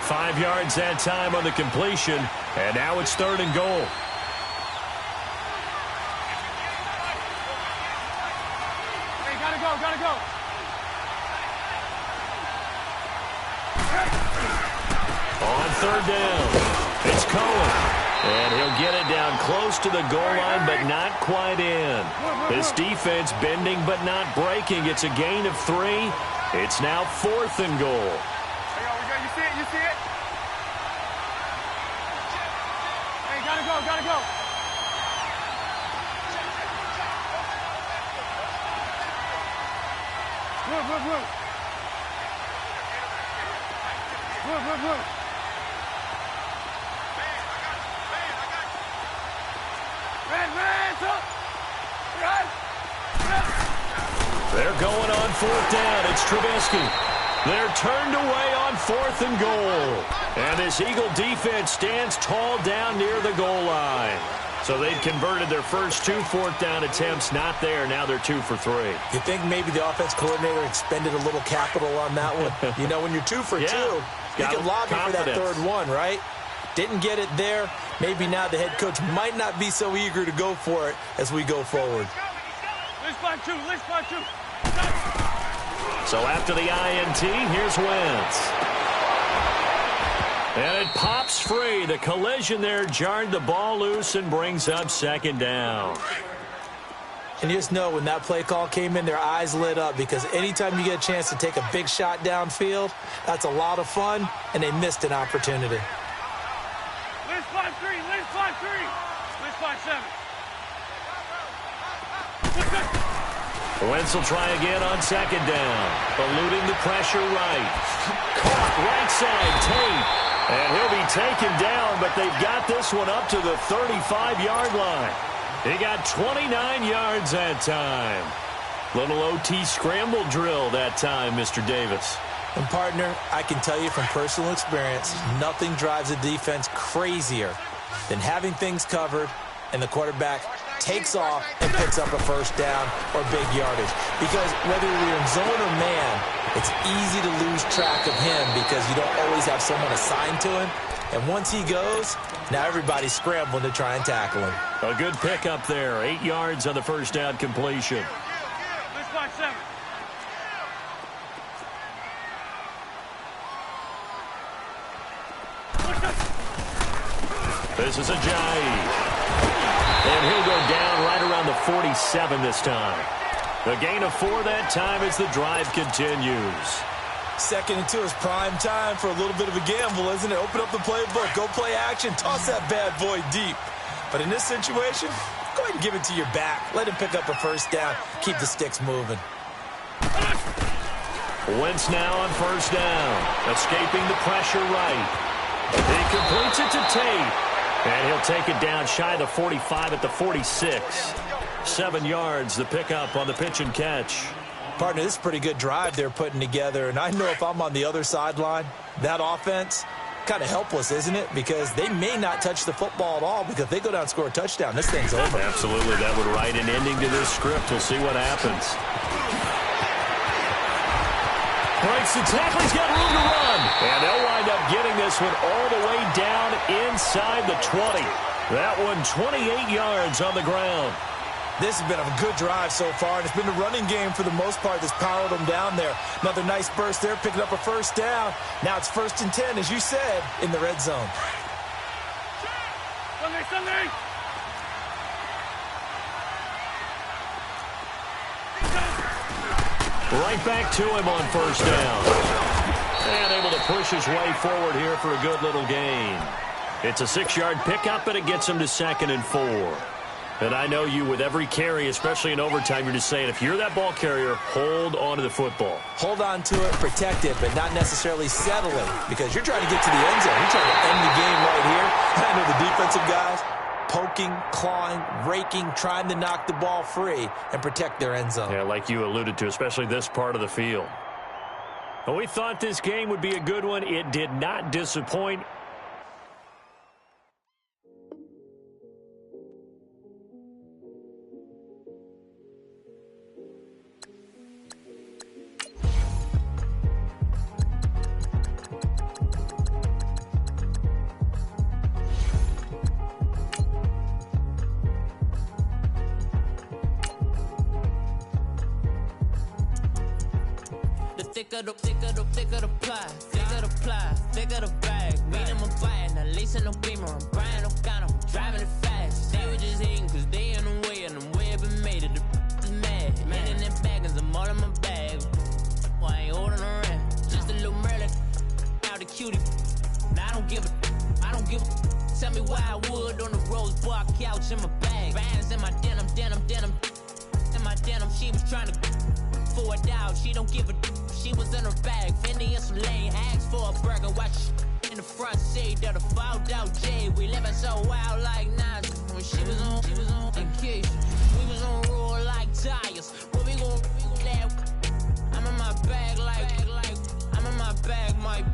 5 yards that time on the completion, and now it's 3rd and goal. Hey, gotta go. On 3rd down, it's Cohen. And he'll get it down close to the goal line, but not quite in. This defense bending but not breaking. It's a gain of 3. It's now 4th and goal. You see it? Hey, gotta go. Move. They're going on 4th down. It's Trubisky. They're turned away on 4th and goal. And this Eagle defense stands tall down near the goal line. So they've converted their first 2 4th down attempts. Not there. Now they're 2 for 3. You think maybe the offense coordinator expended a little capital on that one? You know, when you're 2 for 2, you can lobby for that 3rd one, right? Didn't get it there. Maybe now the head coach might not be so eager to go for it as we go forward. Let's find two. So after the INT, here's Wentz. And it pops free. The collision there jarred the ball loose and brings up 2nd down. And you just know when that play call came in, their eyes lit up, because anytime you get a chance to take a big shot downfield, that's a lot of fun, and they missed an opportunity. Let's find 3. Let's find 7. Wentz will try again on 2nd down. Eluding the pressure right. Caught right side, Tate. And he'll be taken down, but they've got this one up to the 35-yard line. He got 29 yards that time. Little OT scramble drill that time, Mr. Davis. And, partner, I can tell you from personal experience, nothing drives a defense crazier than having things covered and the quarterback takes off and picks up a 1st down or big yardage. Because whether you're in zone or man, it's easy to lose track of him because you don't always have someone assigned to him. And once he goes, now everybody's scrambling to try and tackle him. A good pickup there. 8 yards on the 1st down completion. Let's find 7. This is Ajayi. And he'll go down right around the 47 this time. A gain of 4 that time as the drive continues. 2nd and 2 is prime time for a little bit of a gamble, isn't it? Open up the playbook, go play action, toss that bad boy deep. But in this situation, go ahead and give it to your back. Let him pick up a 1st down, keep the sticks moving. Wentz now on 1st down, escaping the pressure right. He completes it to Tate. And he'll take it down shy of the 45 at the 46. 7 yards, the pickup on the pitch and catch. Partner, this is a pretty good drive they're putting together. And I know if I'm on the other sideline, that offense, kind of helpless, isn't it? Because they may not touch the football at all, because if they go down and score a touchdown, this thing's over. Absolutely. That would write an ending to this script. We'll see what happens. Breaks the tackle. He's got room to run. And they'll wind up getting this one all the way down inside the 20. That one 28 yards on the ground. This has been a good drive so far, and it's been the running game for the most part that's powered them down there. Another nice burst there, picking up a 1st down. Now it's 1st and 10, as you said, in the red zone. Sunday! Right back to him on 1st down. And able to push his way forward here for a good little gain. It's a 6-yard pickup, but it gets him to 2nd and 4. And I know you with every carry, especially in overtime, you're just saying, if you're that ball carrier, hold on to the football. Hold on to it, protect it, but not necessarily settle it, because you're trying to get to the end zone. You're trying to end the game right here. I know the defensive guys poking, clawing, raking, trying to knock the ball free and protect their end zone. Yeah, like you alluded to, especially this part of the field. Well, we thought this game would be a good one. It did not disappoint. Thicker the pie, thicker the bag. Meet them a buying, at least in no beamer. I'm buying no gun, I'm driving it fast. They were just hating cause they in the way, and the way I've been made it, the is mad. Man in them baggins, I'm all in my bag. Well, I ain't holding around, just a little Merlin, out the cutie. Now I don't give a, tell me why I would on the rose bar couch in my bag. Bands in my denim, in my denim, she was trying to for it out, she don't give a. She was in her bag, Fendi and some lane, asked for a burger, watch in the front seat of the fouled out J. We living so wild like Nas. When she was on vacation, we was on roll like tires. Where we gon' I'm in my bag like I'm in my bag, Mike.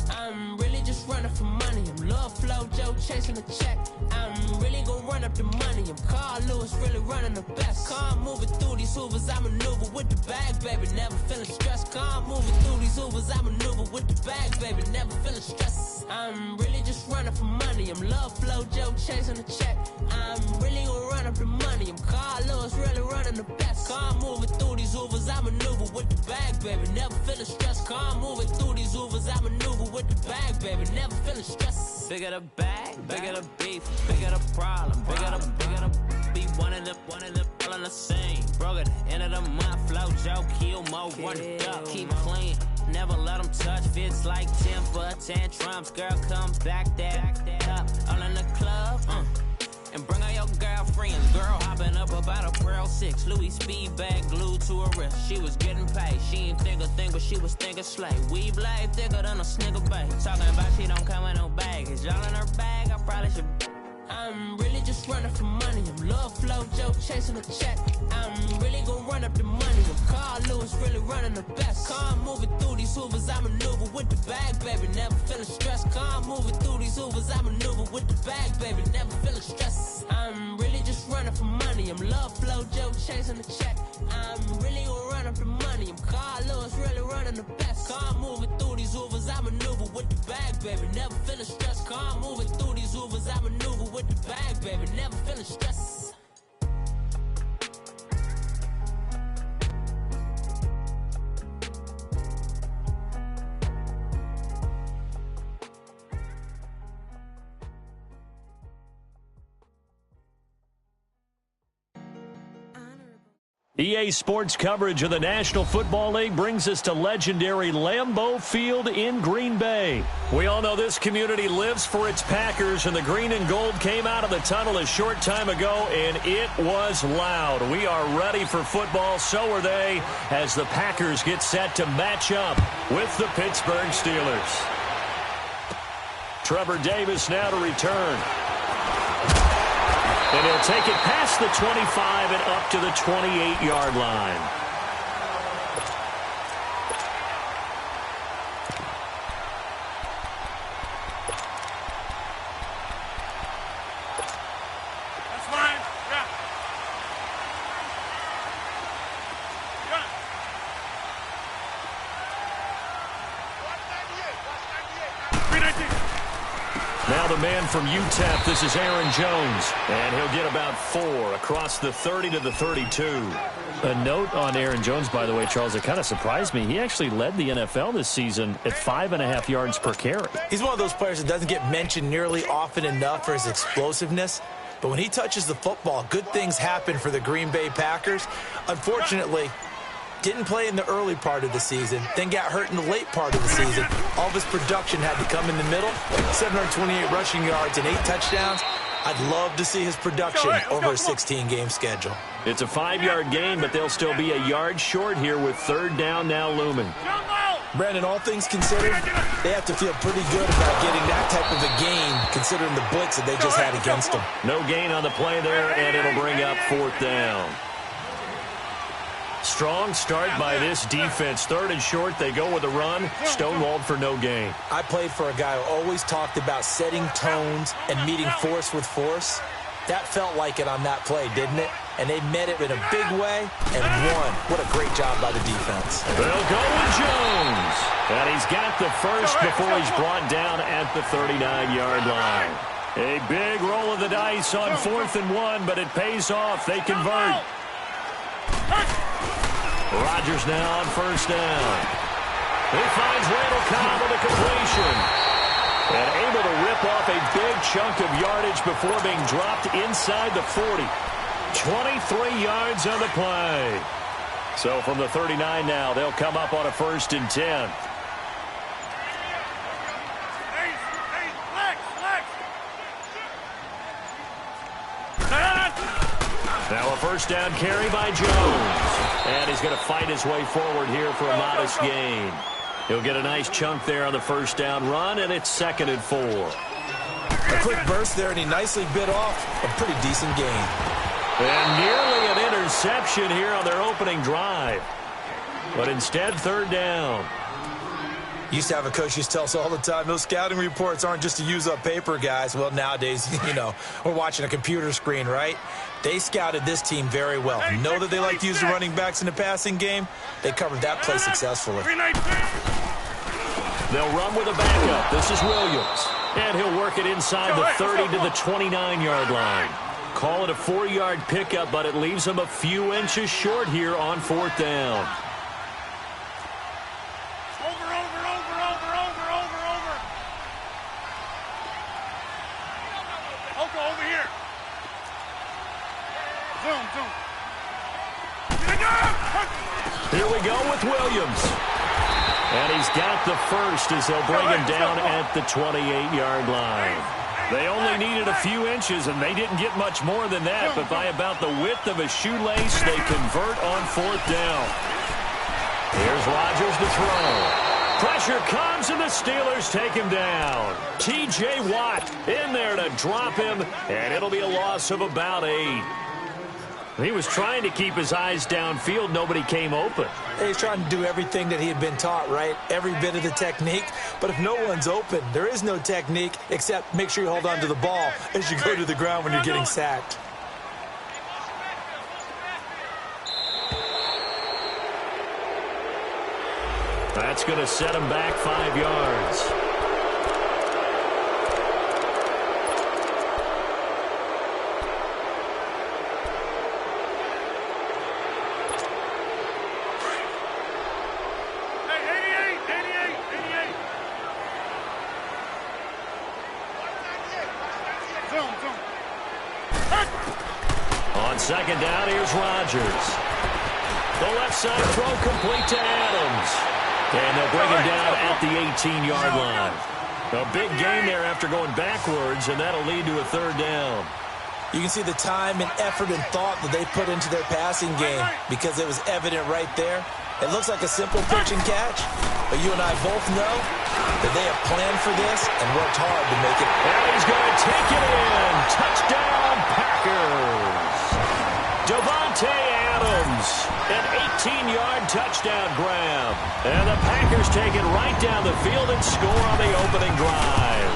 I'm really just running for money. I'm Love Flow Joe chasing the check. I'm really gon' run up the money. I'm Carl Lewis, really running the best. Car moving through these Hoovers, I maneuver with the bag, baby. Never feeling stressed. Car moving through these Hoovers, I maneuver with the bag, baby. Never feeling stressed. I'm really just running for money. I'm Love Flow Joe chasing the check. I'm really gon' run up the money. I'm Carl Lewis, really running the best. Car moving through these Hoovers, I maneuver with the bag, baby. Never feeling stressed. Car moving through these Hoovers, I maneuver with the bag, baby. Never feeling stressed. Bigger the bag, bigger the beef, bigger the problem, bigger the be one in the all in the same. Broke at the end of the month, flow Joe, kill mo, run it up, keep clean. Never let them touch, fits like temper tantrums. Girl, come back that up, all in the club, and bring out your girlfriends. Girl hopping up about a Pearl 6, Louis speed bag glued to her wrist. She was getting paid, she ain't think a thing, but she was thinking slay. We blade thicker than a snigger bag. Talking about she don't come with no baggage. Y'all in her bag, I probably should. I'm really just running for money. I'm Love Flow Joe chasing a check. I'm really gon' run up the money. I'm Carl Lewis, really running the best. Car moving through these Hoovers, I maneuver with the bag, baby. Never feeling stressed. Car moving through these Hoovers, I maneuver with the bag, baby. Never feeling stressed. I'm really just running for money. I'm Love Flow Joe chasing the check. I'm really gon' run up the money. I'm Carl Lewis, really running the best. Car moving through these Hoovers, I maneuver with the bag, baby. Never feeling stressed. Car moving through these Hoovers, I maneuver with the bag, baby. Never feeling stressed. EA Sports coverage of the National Football League brings us to legendary Lambeau Field in Green Bay. We all know this community lives for its Packers, and the green and gold came out of the tunnel a short time ago, and it was loud. We are ready for football, so are they, as the Packers get set to match up with the Pittsburgh Steelers. Trevor Davis now to return. And he'll take it past the 25 and up to the 28-yard line. That's mine. Yeah. Got it. Watch 98. 319. Now the man from UTEP, this is Aaron Jones, and he'll get about 4 across the 30 to the 32. A note on Aaron Jones, by the way, Charles, it kind of surprised me. He actually led the NFL this season at 5.5 yards per carry. He's one of those players that doesn't get mentioned nearly often enough for his explosiveness. But when he touches the football, good things happen for the Green Bay Packers. Unfortunately, didn't play in the early part of the season, then got hurt in the late part of the season. All of his production had to come in the middle. 728 rushing yards and 8 touchdowns. I'd love to see his production over a 16-game schedule. It's a 5-yard gain, but they'll still be a yard short here with third down now looming. Brandon, all things considered, they have to feel pretty good about getting that type of a gain, considering the blitz that they just had against them. No gain on the play there, and it'll bring up fourth down. Strong start by this defense. Third and short, they go with a run. Stonewalled for no gain. I played for a guy who always talked about setting tones and meeting force with force. That felt like it on that play, didn't it? And they met it in a big way and won. What a great job by the defense. They'll go with Jones. And he's got the first before he's brought down at the 39-yard line. A big roll of the dice on 4th and 1, but it pays off. They convert. Rodgers now on first down. He finds Randall Cobb with a completion. And able to rip off a big chunk of yardage before being dropped inside the 40. 23 yards on the play. So from the 39 now, they'll come up on a 1st and 10. Now a first down carry by Jones. And he's going to fight his way forward here for a modest gain. He'll get a nice chunk there on the first down run, and it's 2nd and 4. A quick burst there, and he nicely bit off a pretty decent gain. And nearly an interception here on their opening drive. But instead, 3rd down. Used to have a coach used to tell us all the time, those scouting reports aren't just to use up paper, guys. Well, nowadays, we're watching a computer screen, right? They scouted this team very well. You know that they like to use the running backs in the passing game? They covered that play successfully. They'll run with a backup. This is Williams. And he'll work it inside the 30 to the 29-yard line. Call it a 4-yard pickup, but it leaves them a few inches short here on 4th down. Over here. Zoom. Here we go with Williams. And he's got the first as they'll bring him down at the 28-yard line. They only needed a few inches, and they didn't get much more than that, but by about the width of a shoelace, they convert on 4th down. Here's Rodgers to throw. Pressure comes, and the Steelers take him down. T.J. Watt in there to drop him, and it'll be a loss of about 8. He was trying to keep his eyes downfield. Nobody came open. He's trying to do everything that he had been taught, right? Every bit of the technique. But if no one's open, there is no technique except make sure you hold on to the ball as you go to the ground when you're getting sacked. That's going to set him back 5 yards. On 2nd down, here's Rodgers. The left side throw complete to Adams. And they'll bring him down at the 18-yard line. A big gain there after going backwards, and that'll lead to a 3rd down. You can see the time and effort and thought that they put into their passing game because it was evident right there. It looks like a simple pitch and catch, but you and I both know that they have planned for this and worked hard to make it. And he's going to take it in. Touchdown, Packers. Davante Adams, an 18-yard touchdown grab. And the Packers take it right down the field and score on the opening drive.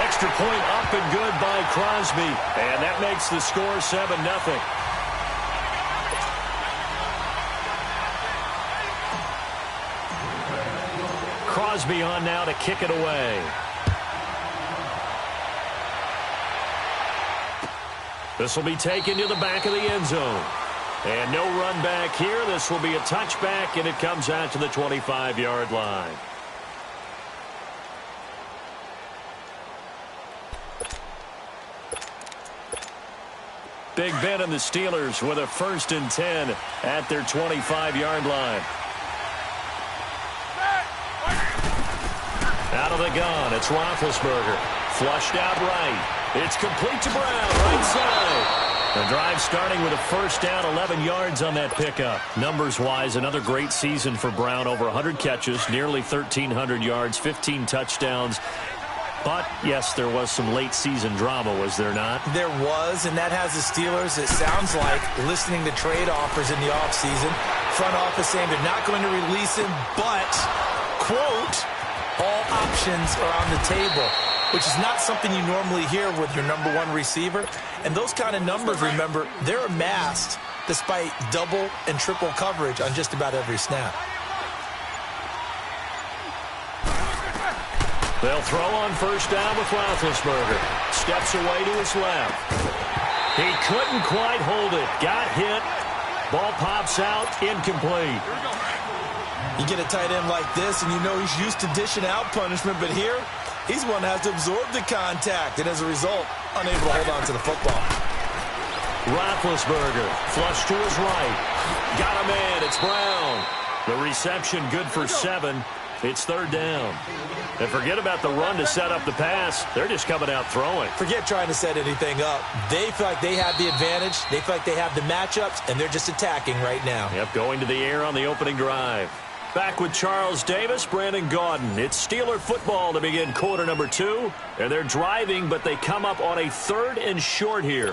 Extra point up and good by Crosby. And that makes the score 7-0. Crosby on now to kick it away. This will be taken to the back of the end zone. And no run back here. This will be a touchback, and it comes out to the 25-yard line. Big Ben and the Steelers with a 1st and 10 at their 25-yard line. Out of the gun, it's Roethlisberger. Flushed out right. It's complete to Brown, right side. The drive starting with a first down, 11 yards on that pickup. Numbers-wise, another great season for Brown. Over 100 catches, nearly 1,300 yards, 15 touchdowns. But, yes, there was some late-season drama, was there not? There was, and that has the Steelers, it sounds like, listening to trade offers in the offseason. Front office saying they're not going to release him, but, quote, all options are on the table, which is not something you normally hear with your number one receiver. And those kind of numbers, remember, they're amassed despite double and triple coverage on just about every snap. They'll throw on first down with Roethlisberger. Steps away to his left. He couldn't quite hold it. Got hit. Ball pops out. Incomplete. You get a tight end like this, and you know he's used to dishing out punishment, but here, he's one that has to absorb the contact, and as a result, unable to hold on to the football. Roethlisberger, flush to his right. Got a man. It's Brown. The reception good for 7. It's third down. And forget about the run to set up the pass. They're just coming out throwing. Forget trying to set anything up. They feel like they have the advantage. They feel like they have the matchups, and they're just attacking right now. Yep, going to the air on the opening drive. Back with Charles Davis, Brandon Gaudin. It's Steeler football to begin quarter number 2. And they're driving, but they come up on a 3rd and short here.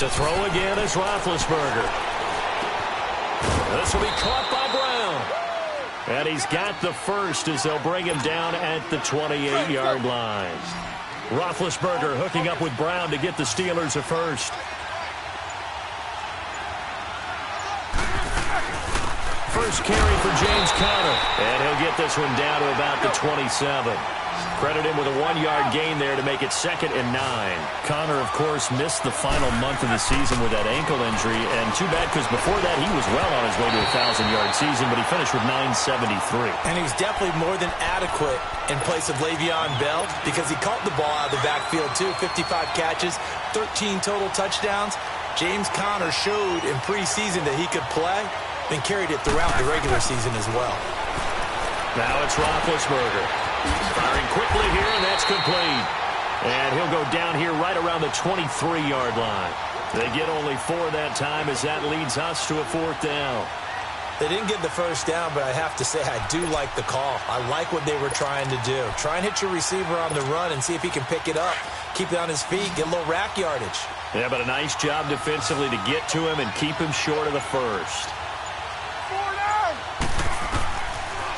To throw again is Roethlisberger. This will be caught by Brown. And he's got the first as they'll bring him down at the 28-yard line. Roethlisberger hooking up with Brown to get the Steelers a first. First carry for James Conner. And he'll get this one down to about the 27. Credit him with a 1-yard gain there to make it 2nd and 9. Conner, of course, missed the final month of the season with that ankle injury, and too bad because before that he was well on his way to a 1,000-yard season, but he finished with 973. And he was definitely more than adequate in place of Le'Veon Bell because he caught the ball out of the backfield too. 55 catches, 13 total touchdowns. James Conner showed in preseason that he could play and carried it throughout the regular season as well. Now it's Roethlisberger. Firing quickly here, and that's complete. And he'll go down here right around the 23-yard line. They get only 4 that time as that leads us to a 4th down. They didn't get the first down, but I have to say I do like the call. I like what they were trying to do. Try and hit your receiver on the run and see if he can pick it up. Keep it on his feet, get a little rack yardage. Yeah, but a nice job defensively to get to him and keep him short of the first.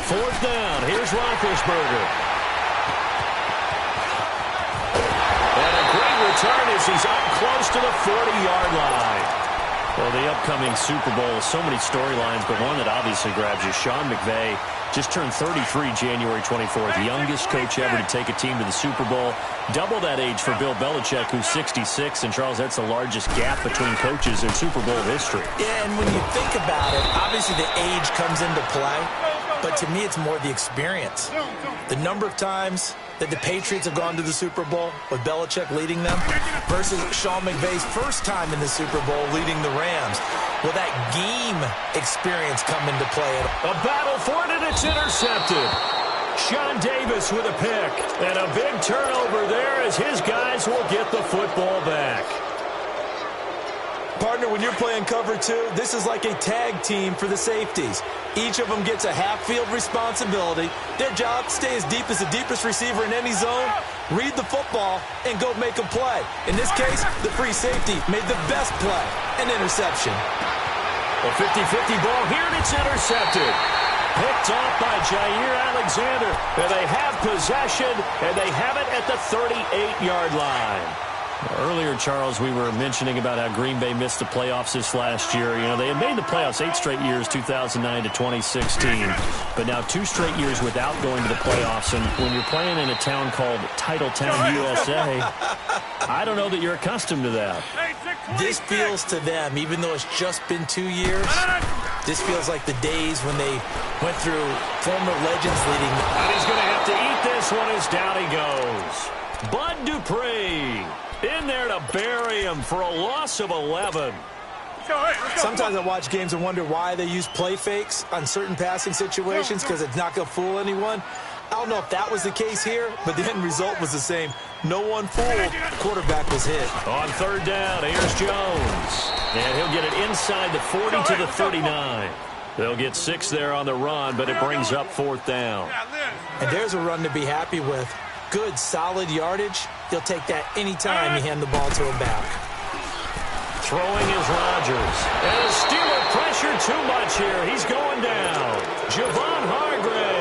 4th down. Here's Roethlisberger. And a great return as he's up close to the 40-yard line. Well, the upcoming Super Bowl, so many storylines, but one that obviously grabs you. Sean McVay just turned 33 January 24th. Youngest coach ever to take a team to the Super Bowl. Double that age for Bill Belichick, who's 66. And, Charles, that's the largest gap between coaches in Super Bowl history. Yeah, and when you think about it, obviously the age comes into play. But to me, it's more the experience. The number of times that the Patriots have gone to the Super Bowl with Belichick leading them versus Sean McVay's first time in the Super Bowl leading the Rams. Will that game experience come into play? A battle for it, and it's intercepted. Sean Davis with a pick. And a big turnover there as his guys will get the football back. Partner, when you're playing cover 2, this is like a tag team for the safeties. Each of them gets a half-field responsibility. Their job, stay as deep as the deepest receiver in any zone, read the football, and go make a play. In this case, the free safety made the best play, an interception. A 50-50 ball here, and it's intercepted. Picked off by Jair Alexander. And they have possession, and they have it at the 38-yard line. Earlier, Charles, we were mentioning about how Green Bay missed the playoffs this last year. You know, they had made the playoffs 8 straight years, 2009 to 2016. But now 2 straight years without going to the playoffs. And when you're playing in a town called Titletown, USA, I don't know that you're accustomed to that. This feels to them, even though it's just been 2 years, this feels like the days when they went through former legends leading. And he's going to have to eat this one as down he goes. Bud Dupree in there to bury him for a loss of 11. Sometimes I watch games and wonder why they use play fakes on certain passing situations because it's not going to fool anyone. I don't know if that was the case here, but the end result was the same. No one fooled. The quarterback was hit. On third down, here's Jones. And he'll get it inside the 40 to the 39. They'll get 6 there on the run, but it brings up fourth down. And there's a run to be happy with. Good, solid yardage. You'll take that anytime you hand the ball to a back. Throwing is Rodgers. And a Steeler pressure too much here. He's going down. Javon Hargrave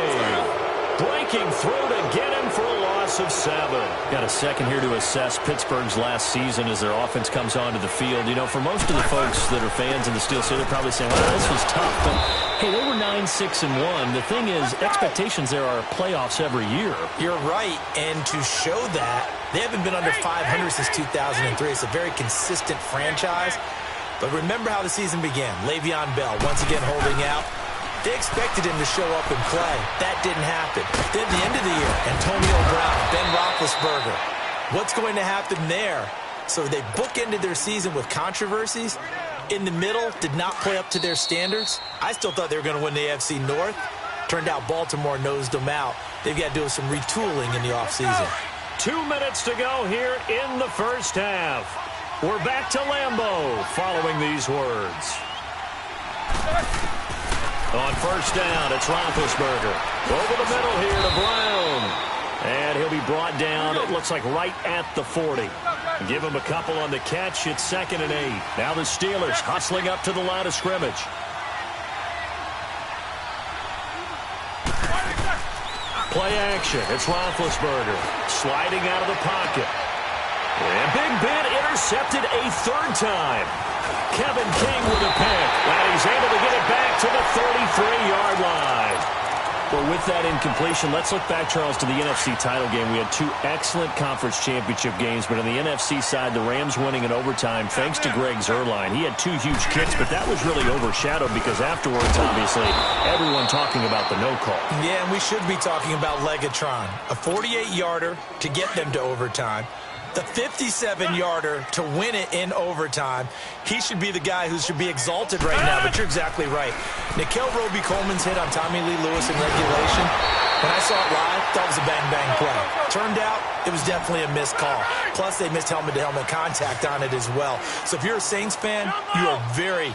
breaking through to get him for a loss of 7. Got a second here to assess Pittsburgh's last season as their offense comes onto the field. You know, for most of the folks that are fans of the Steelers, they're probably saying, well, this was tough. But, hey, they were 9-6-1. The thing is, expectations there are playoffs every year. You're right. And to show that, they haven't been under 500 since 2003. It's a very consistent franchise. But remember how the season began. Le'Veon Bell once again holding out. They expected him to show up and play. That didn't happen. Then at the end of the year, Antonio Brown, Ben Roethlisberger. What's going to happen there? So they bookended their season with controversies. In the middle, did not play up to their standards. I still thought they were going to win the AFC North. Turned out Baltimore nosed them out. They've got to do some retooling in the offseason. 2 minutes to go here in the first half. We're back to Lambeau following these words. On first down, it's Roethlisberger. Over the middle here to Brown. And he'll be brought down, it looks like right at the 40. Give him a couple on the catch. It's 2nd and 8. Now the Steelers hustling up to the line of scrimmage. Play action. It's Roethlisberger sliding out of the pocket. And Big Ben intercepted a 3rd time. Kevin King with a pick, and he's able to get it back to the 33-yard line. But with that incompletion, let's look back, Charles, to the NFC title game. We had 2 excellent conference championship games, but on the NFC side, the Rams winning in overtime thanks to Greg Zuerlein. He had 2 huge kicks, but that was really overshadowed because afterwards, obviously, everyone talking about the no call. Yeah, and we should be talking about Legatron. A 48-yarder to get them to overtime. The 57-yarder to win it in overtime. He should be the guy who should be exalted right now, but you're exactly right. Nickel Roby-Coleman's hit on Tommy Lee Lewis in regulation. When I saw it live, that was a bang-bang play. Turned out, it was definitely a missed call. Plus, they missed helmet-to-helmet contact on it as well. So if you're a Saints fan, you are very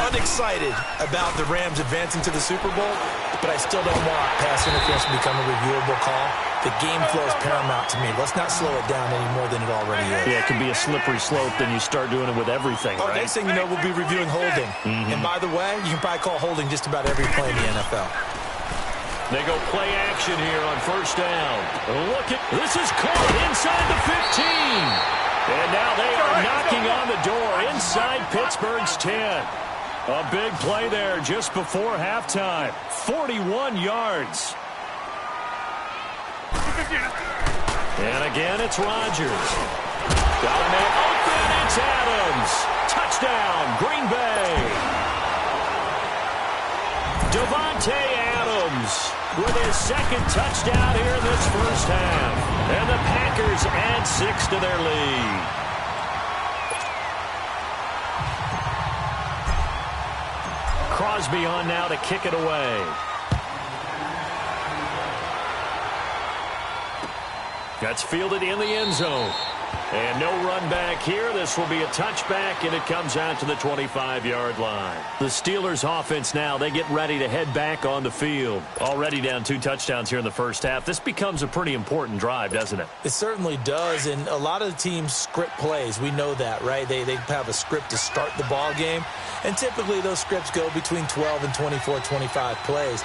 unexcited about the Rams advancing to the Super Bowl, but I still don't want pass interference to become a reviewable call. The game flow is paramount to me. Let's not slow it down any more than it already is. Yeah, it can be a slippery slope, then you start doing it with everything, right? Next thing you know, we'll be reviewing holding. And by the way, you can probably call holding just about every play in the NFL. They go play action here on first down. Look at this is caught inside the 15. And now they are knocking on the door inside Pittsburgh's 10. A big play there just before halftime. 41 yards. And again, it's Rodgers. Got a man open. It's Adams. Touchdown, Green Bay. Devontae Adams with his 2nd touchdown here in this first half. And the Packers add 6 to their lead. Crosby on now to kick it away. That's fielded in the end zone. And no run back here. This will be a touchback, and it comes out to the 25-yard line. The Steelers' offense now, they get ready to head back on the field. Already down 2 touchdowns here in the first half. This becomes a pretty important drive, doesn't it? It certainly does, and a lot of the teams script plays. We know that, right? They have a script to start the ball game, and typically those scripts go between 12 and 24, 25 plays.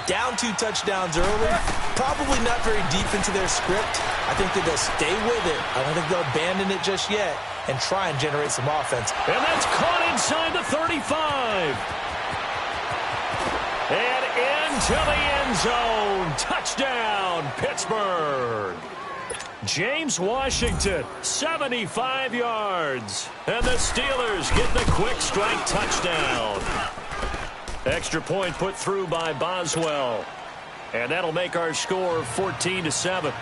Down 2 touchdowns early, probably not very deep into their script. I think that they'll stay with it. I don't think they'll abandon it just yet and try and generate some offense. And that's caught inside the 35. And into the end zone. Touchdown, Pittsburgh. James Washington, 75 yards. And the Steelers get the quick strike touchdown. Extra point put through by Boswell. And that'll make our score 14-7.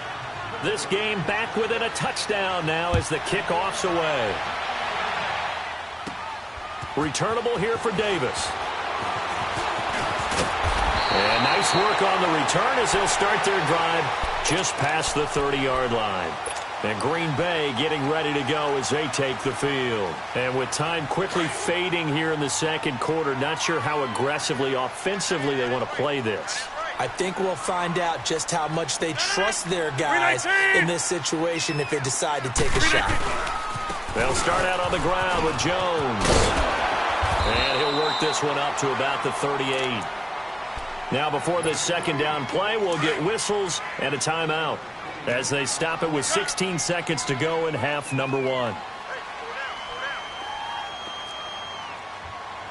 This game back within a touchdown now as the kickoff's away. Returnable here for Davis. And nice work on the return as they'll start their drive just past the 30-yard line. And Green Bay getting ready to go as they take the field. And with time quickly fading here in the second quarter, not sure how aggressively, offensively they want to play this. I think we'll find out just how much they trust their guys in this situation if they decide to take a shot. They'll start out on the ground with Jones. And he'll work this one up to about the 38. Now before this second down play, we'll get whistles and a timeout as they stop it with 16 seconds to go in half number one.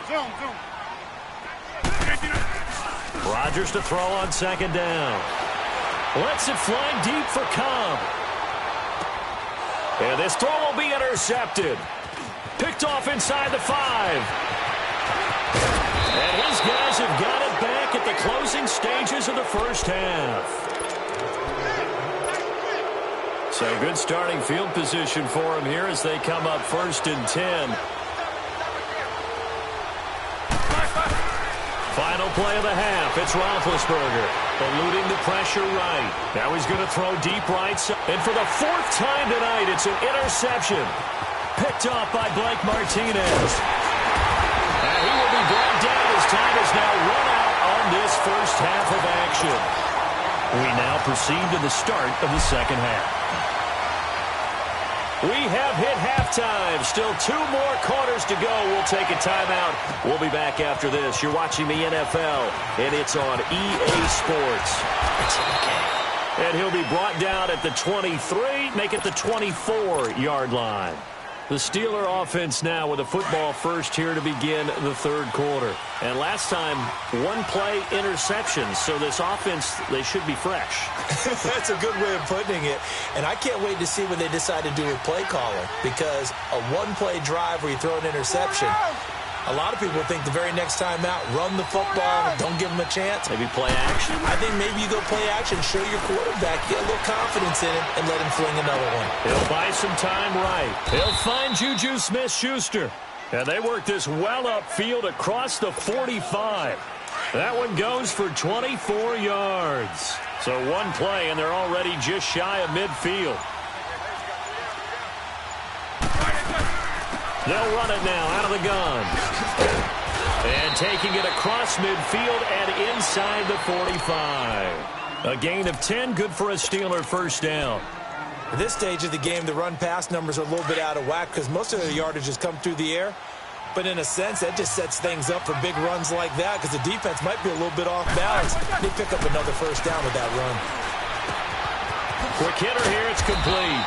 Zoom. Rodgers to throw on second down. Lets it fly deep for Cobb. And this throw will be intercepted. Picked off inside the 5. And his guys have got it back at the closing stages of the first half. So good starting field position for him here as they come up 1st and 10. Final play of the half. It's Roethlisberger eluding the pressure right. Now he's going to throw deep right. And for the 4th time tonight, it's an interception. Picked off by Martinez. And he will be brought down as time is now run out on this first half of action. We now proceed to the start of the second half. We have hit halftime. Still 2 more quarters to go. We'll take a timeout. We'll be back after this. You're watching the NFL, and it's on EA Sports. And he'll be brought down at the 23, make it the 24-yard line. The Steeler offense now with a football first here to begin the third quarter. And last time, 1-play interception. So this offense, they should be fresh. That's a good way of putting it. And I can't wait to see what they decide to do with play calling. Because a 1-play drive where you throw an interception, a lot of people think the very next time out, run the football, don't give them a chance. Maybe play action? I think maybe you go play action, show your quarterback, get a little confidence in him, and let him fling another one. He'll buy some time right. He'll find Juju Smith-Schuster. And they work this well upfield across the 45. That one goes for 24 yards. So 1 play, and they're already just shy of midfield. They'll run it now out of the gun. And taking it across midfield and inside the 45. A gain of 10, good for a Steeler first down. At this stage of the game, the run-pass numbers are a little bit out of whack because most of their yardage has come through the air. But in a sense, that just sets things up for big runs like that because the defense might be a little bit off balance. They pick up another first down with that run. Quick hitter here, it's complete.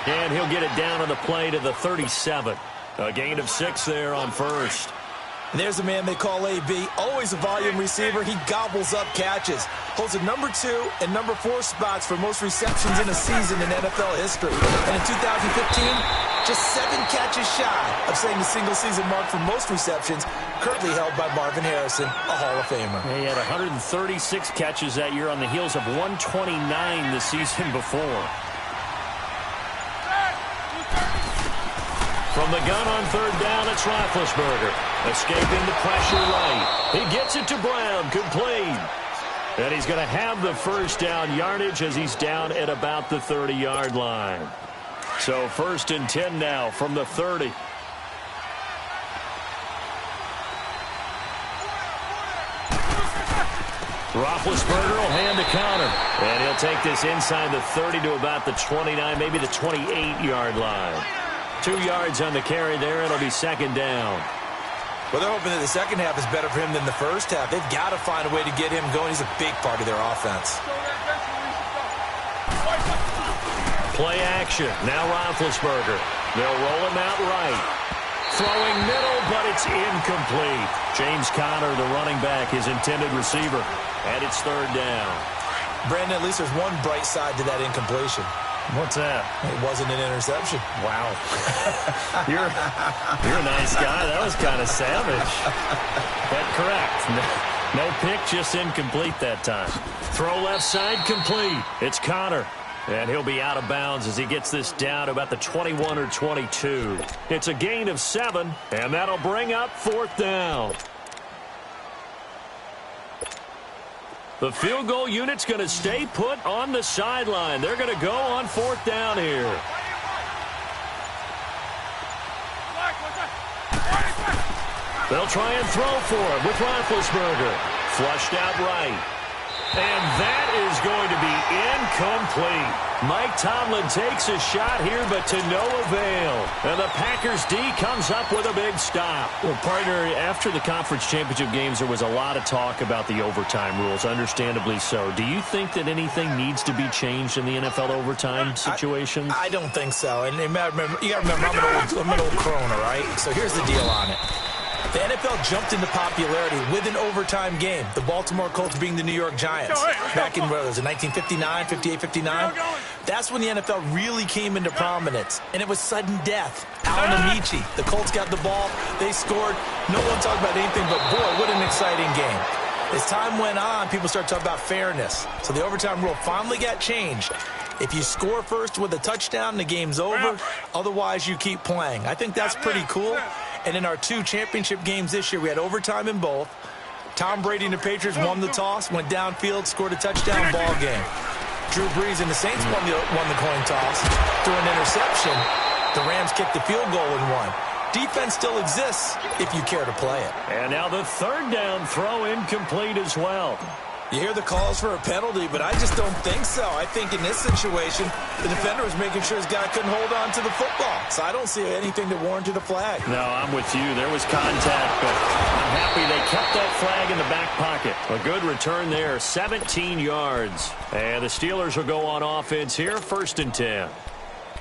And he'll get it down on the play to the 37. A gain of 6 there on first. And there's a man they call AB, always a volume receiver. He gobbles up catches. Holds the number 2 and number 4 spots for most receptions in a season in NFL history. And in 2015, just 7 catches shy of setting the single-season mark for most receptions, currently held by Marvin Harrison, a Hall of Famer. He had 136 catches that year on the heels of 129 the season before. From the gun on third down, it's Roethlisberger. Escaping the pressure right. He gets it to Brown, complete. And he's going to have the first down yardage as he's down at about the 30-yard line. So 1st and 10 now from the 30. Roethlisberger will hand the counter. And he'll take this inside the 30 to about the 29, maybe the 28-yard line. 2 yards on the carry there. It'll be second down. Well, they're hoping that the second half is better for him than the first half. They've got to find a way to get him going. He's a big part of their offense. Play action. Now Roethlisberger. They'll roll him out right. Throwing middle, but it's incomplete. James Conner, the running back, his intended receiver. And it's third down. Brandon, at least there's one bright side to that incompletion. What's that? It wasn't an interception. Wow. You're a nice guy. That was kind of savage. But correct. No pick, just incomplete that time. Throw left side complete. It's Conner. And he'll be out of bounds as he gets this down to about the 21 or 22. It's a gain of 7, and that'll bring up 4th down. The field goal unit's going to stay put on the sideline. They're going to go on 4th down here. They'll try and throw for him with Roethlisberger. Flushed out right. And that is going to be incomplete. Mike Tomlin takes a shot here, but to no avail. And the Packers D comes up with a big stop. Well, partner, after the conference championship games, there was a lot of talk about the overtime rules, understandably so. Do you think that anything needs to be changed in the NFL overtime situation? I don't think so. And you got to remember, I'm an old crone, all right? So here's the deal on it. The NFL jumped into popularity with an overtime game. The Baltimore Colts being the New York Giants. Back in, what was it, 1959, 58, 59? That's when the NFL really came into prominence. And it was sudden death. Alan Amici. The Colts got the ball. They scored. No one talked about anything but, boy, what an exciting game. As time went on, people started talking about fairness. So the overtime rule finally got changed. If you score first with a touchdown, the game's over. Otherwise, you keep playing. I think that's pretty cool. And in our 2 championship games this year, we had overtime in both. Tom Brady and the Patriots won the toss, went downfield, scored a touchdown, ball game. Drew Brees and the Saints won the coin toss. Threw an interception. The Rams kicked the field goal and won. Defense still exists if you care to play it. And now the 3rd down throw incomplete as well. You hear the calls for a penalty, but I just don't think so. I think in this situation, the defender was making sure his guy couldn't hold on to the football. So I don't see anything that warranted a flag. No, I'm with you. There was contact, but I'm happy they kept that flag in the back pocket. A good return there, 17 yards. And the Steelers will go on offense here, 1st and 10.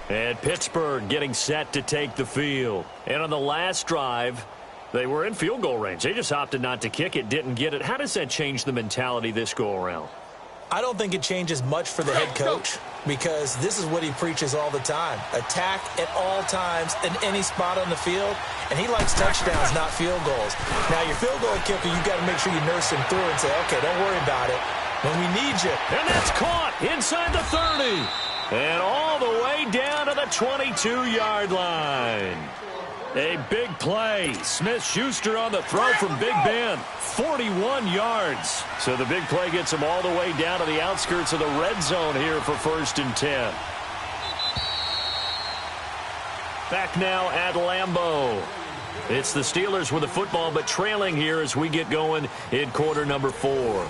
And Pittsburgh getting set to take the field. And on the last drive, they were in field goal range. They just opted not to kick it, didn't get it. How does that change the mentality this go-around? I don't think it changes much for the head coach because this is what he preaches all the time. Attack at all times in any spot on the field, and he likes touchdowns, not field goals. Now, your field goal kicker, you've got to make sure you nurse him through and say, okay, don't worry about it. When we need you. And that's caught inside the 30. And all the way down to the 22-yard line. A big play. Smith-Schuster on the throw from Big Ben. 41 yards. So the big play gets him all the way down to the outskirts of the red zone here for 1st and 10. Back now at Lambeau. It's the Steelers with the football, but trailing here as we get going in quarter number 4.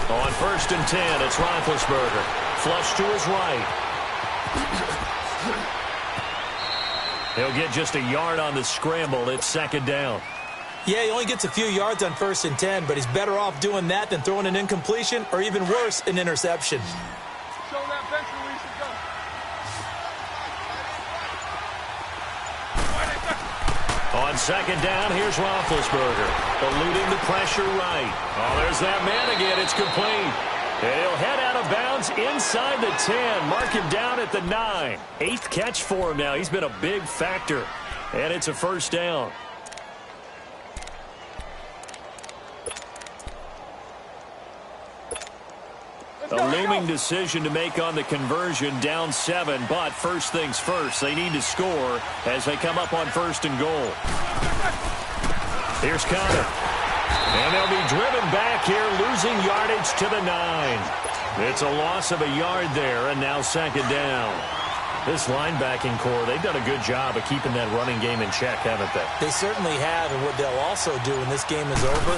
On 1st and 10, it's Roethlisberger. Flush to his right. He'll get just a yard on the scramble. It's 2nd down. Yeah, he only gets a few yards on 1st and 10, but he's better off doing that than throwing an incompletion or even worse, an interception. Show that bench release and go. On 2nd down, here's Roethlisberger. Eluding the pressure right. Oh, there's that man again. It's complete. And he'll head out of bounds inside the 10. Mark him down at the 9. 8th catch for him now. He's been a big factor. And it's a 1st down. A looming decision to make on the conversion, down 7, but first things first, they need to score as they come up on 1st and goal. Here's Connor. And they'll be driven back here, losing yardage to the 9. It's a loss of a yard there, and now 2nd down. This linebacking core, they've done a good job of keeping that running game in check, haven't they? They certainly have, and what they'll also do when this game is over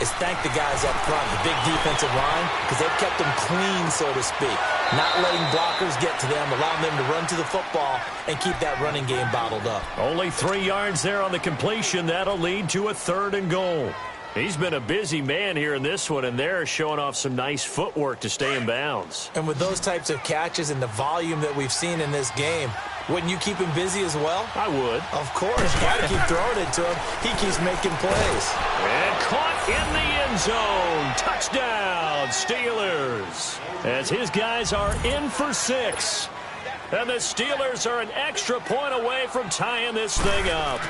is thank the guys up front, the big defensive line, because they've kept them clean, so to speak. Not letting blockers get to them, allowing them to run to the football and keep that running game bottled up. Only 3 yards there on the completion. That'll lead to a 3rd and goal. He's been a busy man here in this one, and they're showing off some nice footwork to stay in bounds. And with those types of catches and the volume that we've seen in this game, Wouldn't you keep him busy as well? I would. Of course. You got to keep throwing it to him. He keeps making plays. And caught in the end zone. Touchdown, Steelers. As his guys are in for 6. And the Steelers are an extra point away from tying this thing up.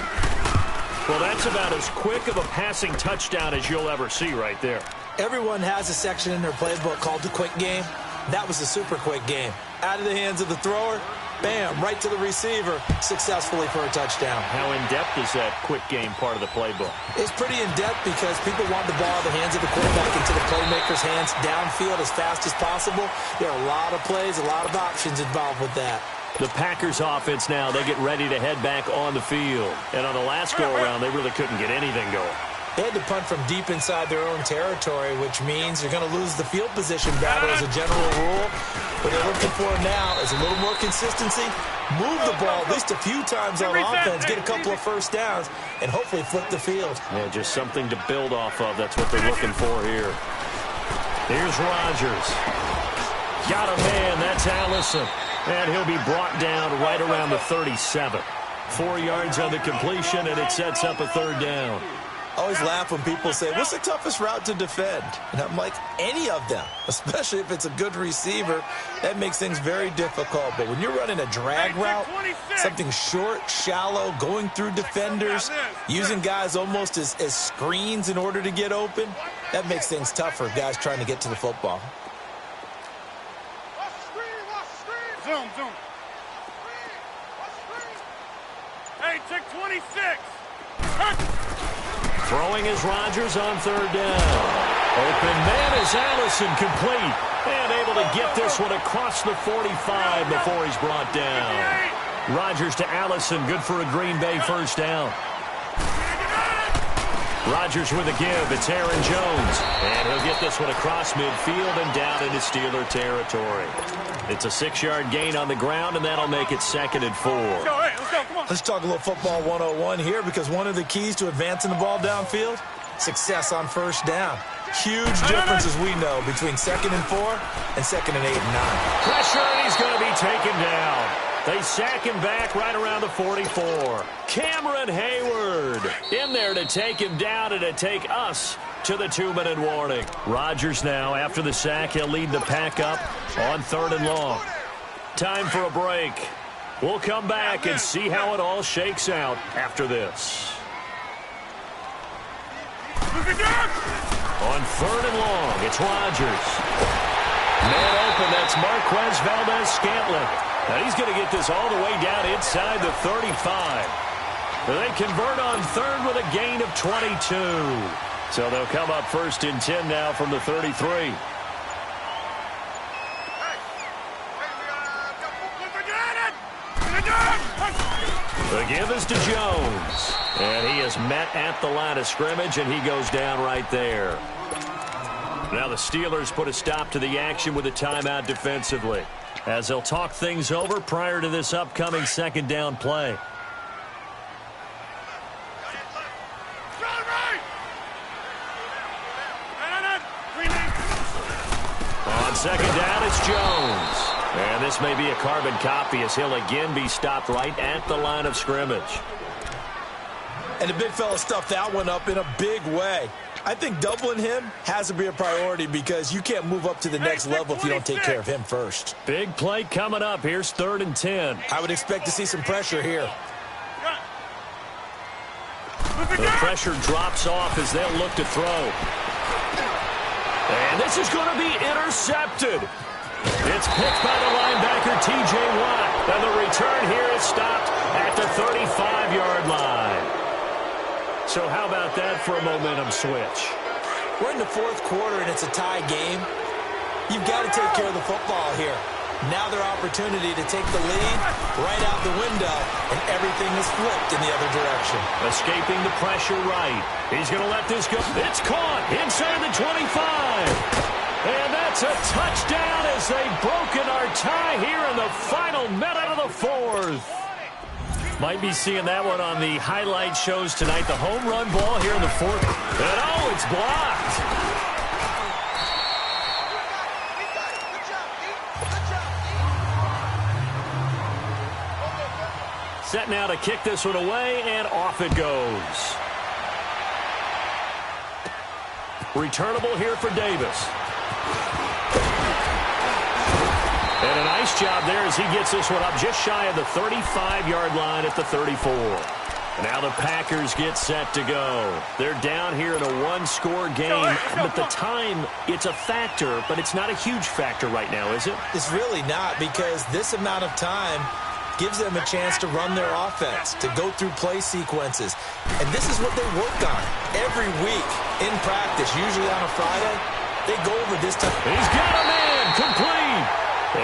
Well, that's about as quick of a passing touchdown as you'll ever see right there. Everyone has a section in their playbook called the quick game. That was the super quick game. Out of the hands of the thrower, bam, right to the receiver, successfully for a touchdown. How in-depth is that quick game part of the playbook? It's pretty in-depth because people want the ball out of the hands of the quarterback into the playmaker's hands downfield as fast as possible. There are a lot of plays, a lot of options involved with that. The Packers offense now, they get ready to head back on the field. And on the last go-around, they really couldn't get anything going. They had to punt from deep inside their own territory, which means you're going to lose the field position battle as a general rule. What they're looking for now is a little more consistency, move the ball at least a few times on offense, get a couple of first downs, and hopefully flip the field. Yeah, just something to build off of. That's what they're looking for here. Here's Rodgers. Got a man. That's Allison. And he'll be brought down right around the 37. 4 yards on the completion, and it sets up a third down. I always laugh when people say, what's the toughest route to defend? And I'm like, any of them, especially if it's a good receiver. That makes things very difficult. But when you're running a drag route, something short, shallow, going through defenders, using guys almost as screens in order to get open, that makes things tough for guys trying to get to the football. Zoom. Hey, check 26. Throwing is Rodgers on third down. Open man is Allison, complete. And able to get this one across the 45 before he's brought down. Rodgers to Allison, good for a Green Bay first down. Rodgers with a give. It's Aaron Jones. And he'll get this one across midfield and down into Steeler territory. It's a 6-yard gain on the ground, and that'll make it 2nd and 4. Let's go, hey, let's go, come on. Let's talk a little football 101 here, because one of the keys to advancing the ball downfield, success on first down. Huge difference, as we know, between 2nd and 4 and 2nd and 8 and 9. Pressure, and he's going to be taken down. They sack him back right around the 44. Cameron Hayward in there to take him down and to take us to the 2-minute warning. Rodgers now, after the sack, he'll lead the pack up on 3rd and long. Time for a break. We'll come back and see how it all shakes out after this. On 3rd and long, it's Rodgers. Man open, that's Marquez Valdez-Scantling. Now he's going to get this all the way down inside the 35. They convert on 3rd with a gain of 22. So they'll come up 1st and 10 now from the 33. The give is to Jones. And he is met at the line of scrimmage, and he goes down right there. Now the Steelers put a stop to the action with a timeout defensively, as they'll talk things over prior to this upcoming 2nd down play. On 2nd down, it's Jones. And this may be a carbon copy, as he'll again be stopped right at the line of scrimmage. And the big fella stuffed that one up in a big way. I think doubling him has to be a priority, because you can't move up to the next level if you don't take care of him first. Big play coming up. Here's 3rd and 10. I would expect to see some pressure here. The pressure drops off as they'll look to throw. And this is going to be intercepted. It's picked by the linebacker, T.J. Watt. And the return here is stopped at the 35-yard line. So how about that for a momentum switch? We're in the 4th quarter, and it's a tie game. You've got to take care of the football here. Now their opportunity to take the lead right out the window, and everything is flipped in the other direction. Escaping the pressure right. He's going to let this go. It's caught inside the 25. And that's a touchdown as they've broken our tie here in the final minute of the 4th. Might be seeing that one on the highlight shows tonight. The home run ball here in the 4th. And oh, it's blocked. Set now to kick this one away, and off it goes. Returnable here for Davis. And a nice job there as he gets this one up just shy of the 35-yard line at the 34. Now the Packers get set to go. They're down here in a one-score game, but the time, it's a factor, but it's not a huge factor right now, is it? It's really not, because this amount of time gives them a chance to run their offense, to go through play sequences. And this is what they work on every week in practice, usually on a Friday. They go over this time. He's got him in, complete.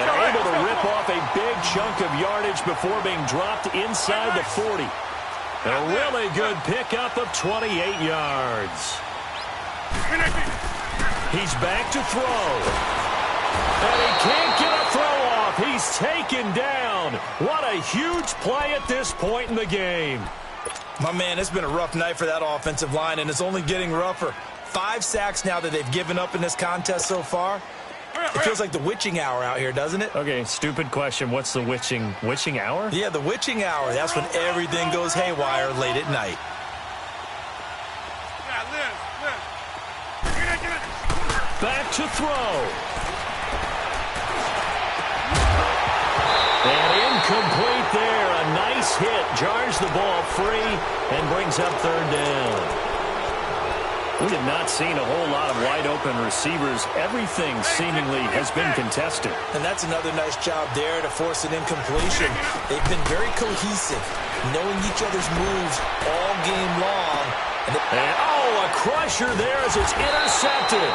And able to rip off a big chunk of yardage before being dropped inside the 40. A really good pickup of 28 yards. He's back to throw. And he can't get a throw off. He's taken down. What a huge play at this point in the game. My man, it's been a rough night for that offensive line, and it's only getting rougher. 5 sacks now that they've given up in this contest so far. It feels like the witching hour out here, doesn't it? Okay, stupid question. What's the witching hour? Yeah, the witching hour. That's when everything goes haywire late at night. Back to throw. And incomplete there. A nice hit. Jars the ball free and brings up third down. We have not seen a whole lot of wide-open receivers. Everything seemingly has been contested. And that's another nice job there to force an incompletion. They've been very cohesive, knowing each other's moves all game long. And a crusher there as it's intercepted.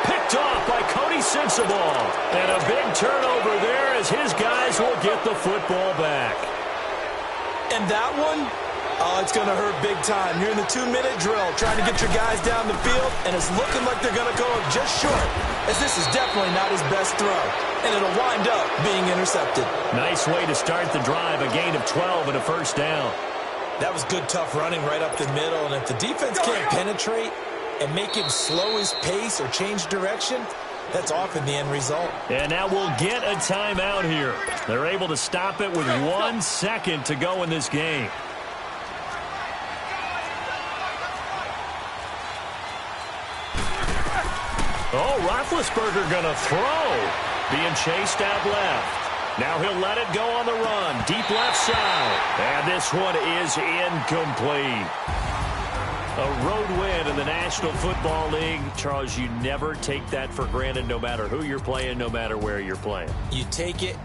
Picked off by Cody Sensabaugh. And a big turnover there as his guys will get the football back. And that one, oh, it's going to hurt big time. You're in the 2-minute drill trying to get your guys down the field, and it's looking like they're going to go just short, as this is definitely not his best throw, and it'll wind up being intercepted. Nice way to start the drive, a gain of 12 and a first down. That was good, tough running right up the middle, and if the defense can't penetrate and make him slow his pace or change direction, that's often the end result. And now we'll get a timeout here. They're able to stop it with 1 second to go in this game. Oh, Roethlisberger going to throw. Being chased out left. Now he'll let it go on the run. Deep left side. And this one is incomplete. A road win in the National Football League. Charles, you never take that for granted no matter who you're playing, no matter where you're playing. You take it.